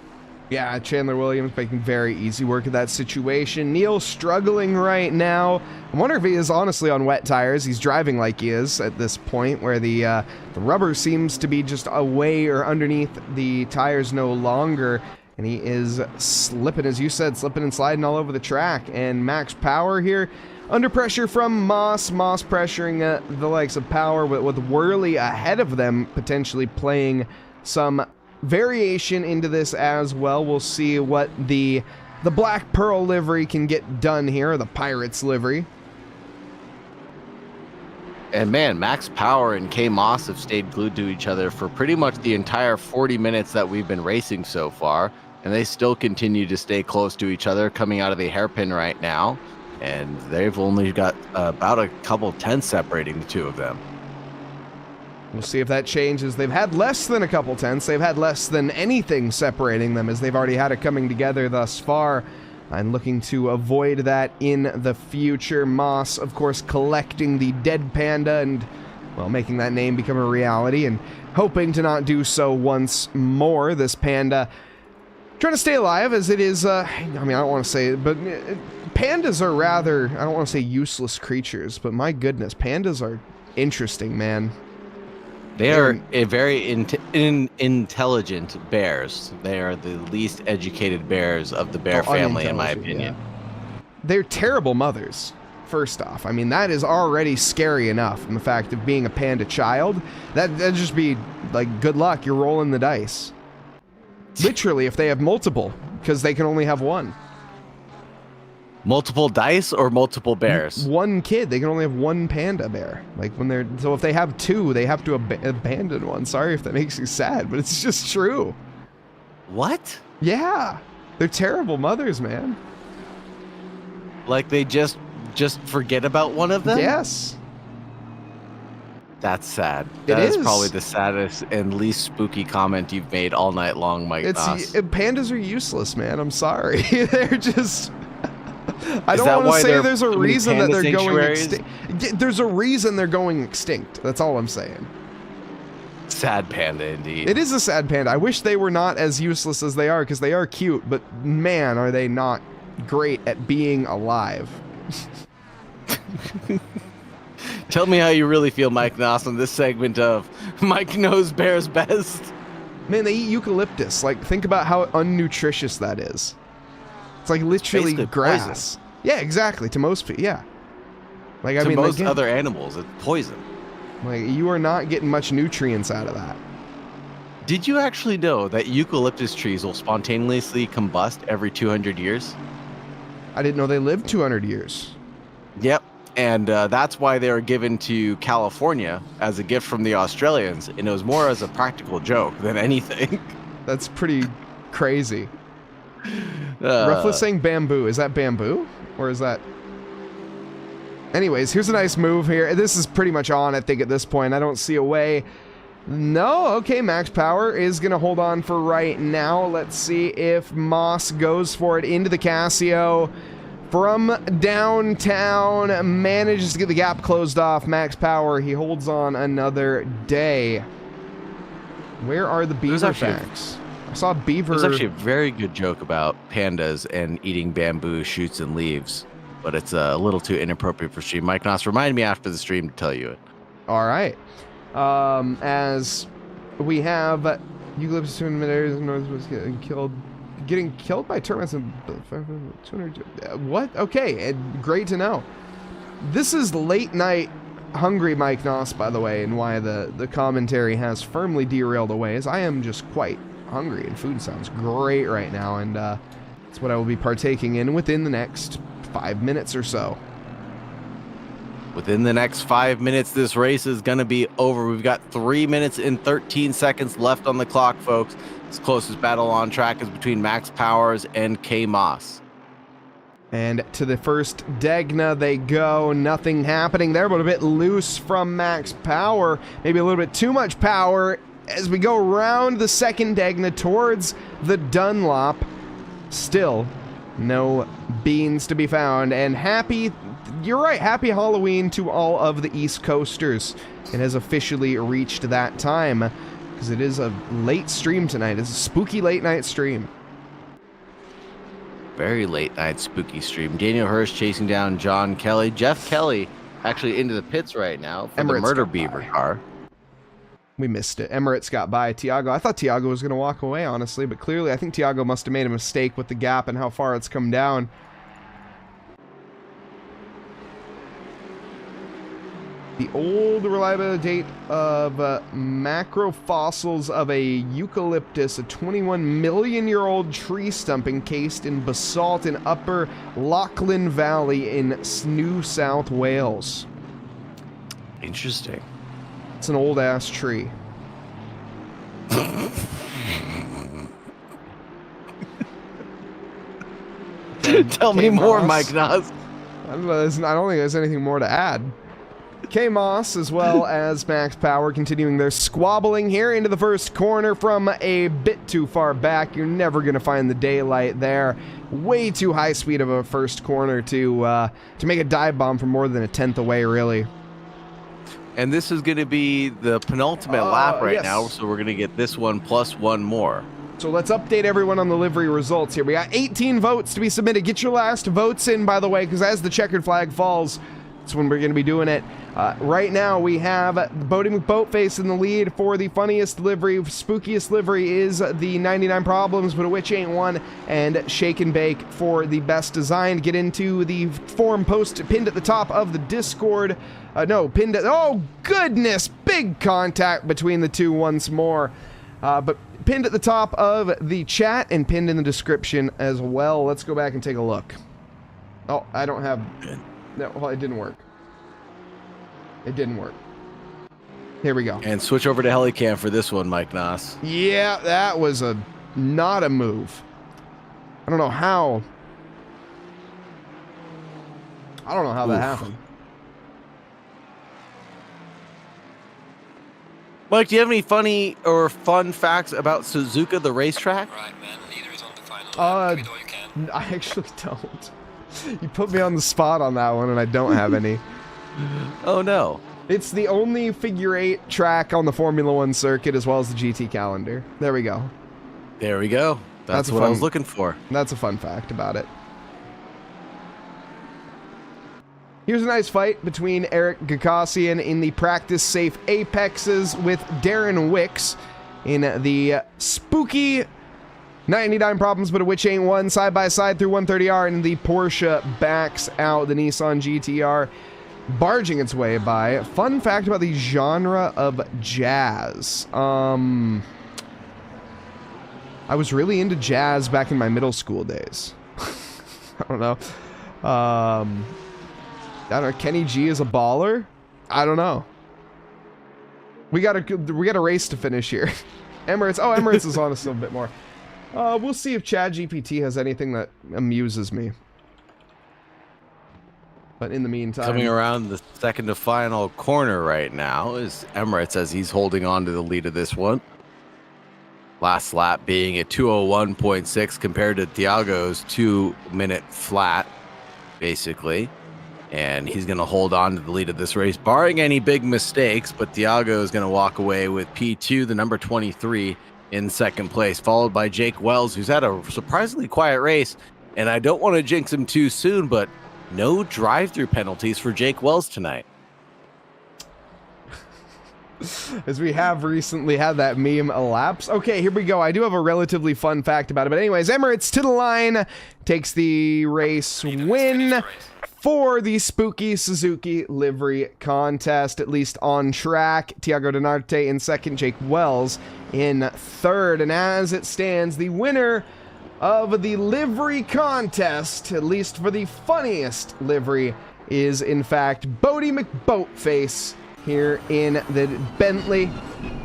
Yeah, Chandler Williams making very easy work of that situation. Neil struggling right now. I wonder if he is honestly on wet tires. He's driving like he is at this point, where the rubber seems to be just away or underneath the tires no longer. And he is slipping, as you said, slipping and sliding all over the track. And Max Power here, under pressure from Moss. Moss pressuring the likes of Power, with Worley ahead of them, potentially playing some variation into this as well. We'll see what the Black Pearl livery can get done here, or the Pirates livery. And man, Max Power and K Moss have stayed glued to each other for pretty much the entire 40 minutes that we've been racing so far, and they still continue to stay close to each other, coming out of the hairpin right now, and they've only got about a couple tenths separating the two of them. We'll see if that changes. They've had less than a couple tenths. They've had less than anything separating them, as they've already had it coming together thus far. I'm looking to avoid that in the future. Moss, of course, collecting the dead panda and, well, making that name become a reality and hoping to not do so once more. This panda trying to stay alive, as it is, I mean, I don't want to say it, but pandas are rather, I don't want to say useless creatures, but my goodness, pandas are interesting, man. They are a very intelligent bears. They are the least educated bears of the bear family, in my opinion. Yeah. They're terrible mothers, first off. I mean, that is already scary enough. And the fact of being a panda child, that'd just be like, good luck, you're rolling the dice. Literally, if they have multiple, because they can only have one. Multiple dice or multiple bears? One kid. They can only have one panda bear. Like when they're, so if they have two, they have to abandon one. Sorry if that makes you sad, but it's just true. What? Yeah. They're terrible mothers, man. Like they just forget about one of them? Yes. That's sad. That is probably the saddest and least spooky comment you've made all night long, Mike Nause. Pandas are useless, man. I'm sorry. They're just... I don't want to say there's a reason that they're going extinct. There's a reason they're going extinct. That's all I'm saying. Sad panda, indeed. It is a sad panda. I wish they were not as useless as they are, because they are cute, but man, are they not great at being alive. Tell me how you really feel, Mike Nause, on this segment of Mike Knows Bears Best. Man, they eat eucalyptus. Like, think about how unnutritious that is. It's like literally basically grass. Poison. Yeah, exactly. To most people, yeah. Like, I mean, most again, other animals, it's poison. Like, you are not getting much nutrients out of that. Did you actually know that eucalyptus trees will spontaneously combust every 200 years? I didn't know they lived 200 years. Yep. And that's why they were given to California as a gift from the Australians. And it was more as a practical joke than anything. That's pretty crazy. Ruffles saying bamboo. Is that bamboo? Or is that... Anyways, here's a nice move here. This is pretty much on, I think, at this point. I don't see a way. No, okay, Max Power is going to hold on for right now. Let's see if Moss goes for it into the Casio. From downtown, manages to get the gap closed off. Max Power, he holds on another day. Where are the beaver facts? I saw beaver. There's actually a very good joke about pandas and eating bamboo shoots and leaves, but it's a little too inappropriate for stream. Mike Nause, remind me after the stream to tell you it. All right. As we have eucalyptus was getting killed by termites and 200. What? Okay, great to know. This is late night hungry Mike Nause, by the way, and why the commentary has firmly derailed away, as I am just quite hungry, and food sounds great right now, and it's what I will be partaking in within the next 5 minutes or so. Within the next 5 minutes, this race is going to be over. We've got 3 minutes and 13 seconds left on the clock, folks. This closest battle on track is between Max Powers and K Moss. And to the first Degna they go. Nothing happening there, but a bit loose from Max Power. Maybe a little bit too much power as we go around the second Degna towards the Dunlop. Still no beans to be found. And you're right, happy Halloween to all of the East Coasters. It has officially reached that time, because it is a late stream tonight. It's a spooky late night stream. very late night spooky stream. Daniel Hirsch chasing down John Kelly. Jeff Kelly actually into the pits right now for the Murder Beaver car. We missed it. Emirates got by Tiago. I thought Tiago was going to walk away, honestly, but clearly I think Tiago must have made a mistake with the gap and how far it's come down. The old reliability date of macro fossils of a eucalyptus, a 21 million year old tree stump encased in basalt in upper Lachlan Valley in New South Wales. Interesting. It's an old ass tree. Tell me more, Mike Nause. I don't think there's anything more to add. K-Moss as well as Max Power continuing their squabbling here into the first corner from a bit too far back. You're never going to find the daylight there. Way too high speed of a first corner to make a dive bomb from more than a tenth away, really. And this is going to be the penultimate lap right now, so we're going to get this one plus one more. So let's update everyone on the livery results here. We got 18 votes to be submitted. Get your last votes in, by the way, because as the checkered flag falls, that's when we're going to be doing it. Right now, we have Bodie McBoatface in the lead for the funniest livery. Spookiest livery is the 99 Problems, but a witch ain't one. And Shake and Bake for the best design. Get into the forum post pinned at the top of the Discord. Pinned at... Oh, goodness! Big contact between the two once more. But pinned at the top of the chat and pinned in the description as well. Let's go back and take a look. Oh, I don't have... No, well, it didn't work. It didn't work. Here we go. And switch over to Helicam for this one, Mike Nause. Yeah, that was not a move. I don't know how. That happened. Mike, do you have any funny or fun facts about Suzuka, the racetrack? Right, man. Neither is on the final lap. Give it all you can. I actually don't. You put me on the spot on that one, and I don't have any. Oh, no. It's the only figure 8 track on the Formula 1 circuit, as well as the GT calendar. There we go. There we go. That's what I was looking for. That's a fun fact about it. Here's a nice fight between Eric Gakassian in the practice safe Apexes with Darren Wicks in the spooky 99 Problems, but a witch ain't one, side by side through 130R, and the Porsche backs out the Nissan GTR, barging its way by. Fun fact about the genre of jazz. I was really into jazz back in my middle school days. I don't know. I don't know. Kenny G is a baller? I don't know. We got a race to finish here. Emirates. Oh, Emirates is on us a bit more. We'll see if ChatGPT has anything that amuses me. But in the meantime... Coming around the second to final corner right now is Emirates as he's holding on to the lead of this one. Last lap being at 2:01.6 compared to Thiago's 2-minute flat, basically. And he's going to hold on to the lead of this race, barring any big mistakes. But Thiago is going to walk away with P2, the number 23, in second place, followed by Jake Wells, who's had a surprisingly quiet race. And I don't want to jinx him too soon, but no drive-through penalties for Jake Wells tonight. As we have recently had that meme elapse. Okay, here we go. I do have a relatively fun fact about it. But anyways, Emirates to the line, takes the race win for the spooky Suzuki livery contest, at least on track. Tiago Donarte in second, Jake Wells in third. And as it stands, the winner of the livery contest, at least for the funniest livery, is in fact Bodie McBoatface here in the Bentley.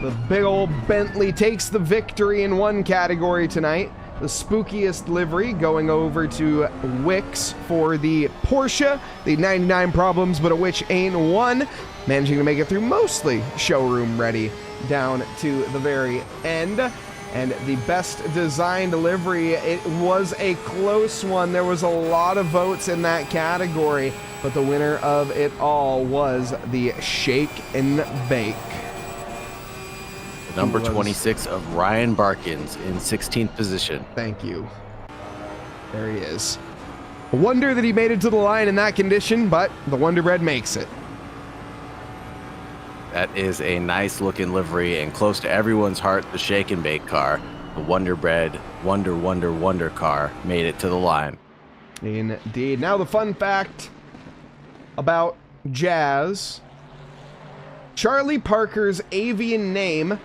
The big old Bentley takes the victory in one category tonight. The spookiest livery going over to Wicks for the Porsche, the 99 Problems, but a witch ain't one. Managing to make it through mostly showroom ready down to the very end. And the best designed livery, it was a close one. There was a lot of votes in that category, but the winner of it all was the Shake and Bake. Number 26 of Ryan Barkins in 16th position. Thank you. There he is. A wonder that he made it to the line in that condition, but the Wonder Bread makes it. That is a nice looking livery and close to everyone's heart, the Shake and Bake car. The Wonder Bread, Wonder car made it to the line. Indeed. Now the fun fact about Jazz. Charlie Parker's avian name,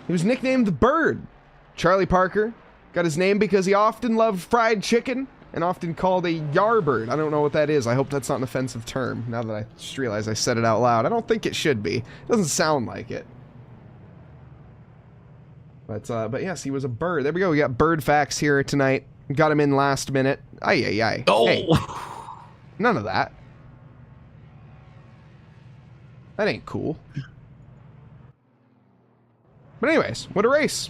he was nicknamed the Bird. Charlie Parker got his name because he often loved fried chicken and often called a yarbird. I don't know what that is. I hope that's not an offensive term, now that I just realized I said it out loud. I don't think it should be. It doesn't sound like it. But yes, he was a bird. There we go. We got bird facts here tonight. Got him in last minute. Ay. Oh! Hey, none of that. That ain't cool. But anyways, what a race.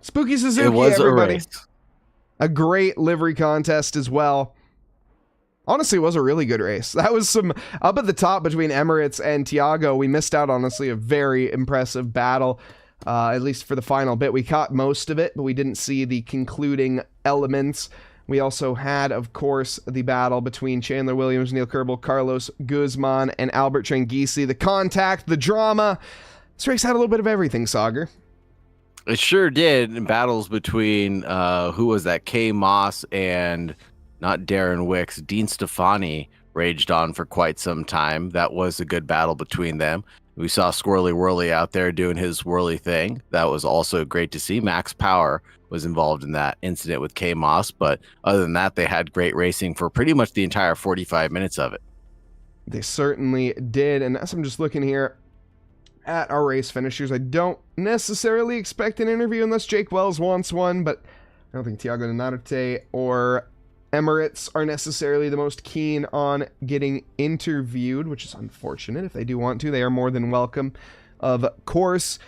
Spooky Suzuki, It was everybody. a race. A great livery contest as well. Honestly, it was a really good race. That was some up at the top between Emirates and Tiago. We missed out, honestly, a very impressive battle, at least for the final bit. We caught most of it, but we didn't see the concluding elements. We also had, of course, the battle between Chandler Williams, Neil Kerbel, Carlos Guzman, and Albert Tranghisi. The contact, the drama. This race had a little bit of everything, Saagar. It sure did. In battles between, who was that? Kay Moss and not Darren Wicks. Dean Stefani raged on for quite some time. That was a good battle between them. We saw Squirrely Whirly out there doing his whirly thing. That was also great to see. Max Power was involved in that incident with Kay Moss. But other than that, they had great racing for pretty much the entire 45 minutes of it. They certainly did. And as I'm just looking here at our race finishers, I don't necessarily expect an interview unless Jake Wells wants one, but I don't think Tiago Nanarte or Emirates are necessarily the most keen on getting interviewed, which is unfortunate. If they do want to, they are more than welcome, of course.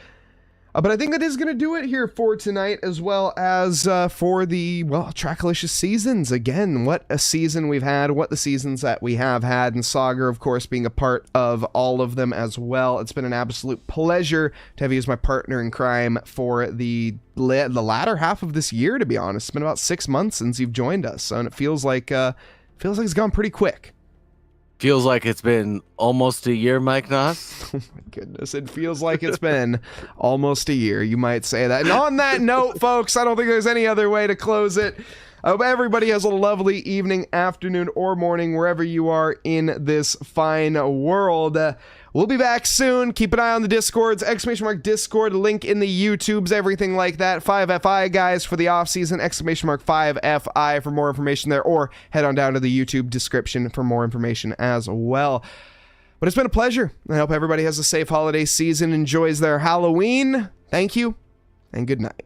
But I think that is going to do it here for tonight, as well as for the, well, Trackalicious seasons. Again, what a season we've had, what the seasons that we have had, and Saagar, of course, being a part of all of them as well. It's been an absolute pleasure to have you as my partner in crime for the latter half of this year, to be honest. It's been about 6 months since you've joined us, and it feels like it's gone pretty quick. Feels like it's been almost a year, Mike Nause. Oh my goodness, it feels like it's been almost a year, you might say that. And on that note, folks, I don't think there's any other way to close it. I hope everybody has a lovely evening, afternoon, or morning, wherever you are in this fine world. We'll be back soon. Keep an eye on the Discords, !Discord, link in the YouTubes, everything like that. 5FI, guys, for the off-season, !5FI for more information there, or head on down to the YouTube description for more information as well. But it's been a pleasure. I hope everybody has a safe holiday season, enjoys their Halloween. Thank you, and good night.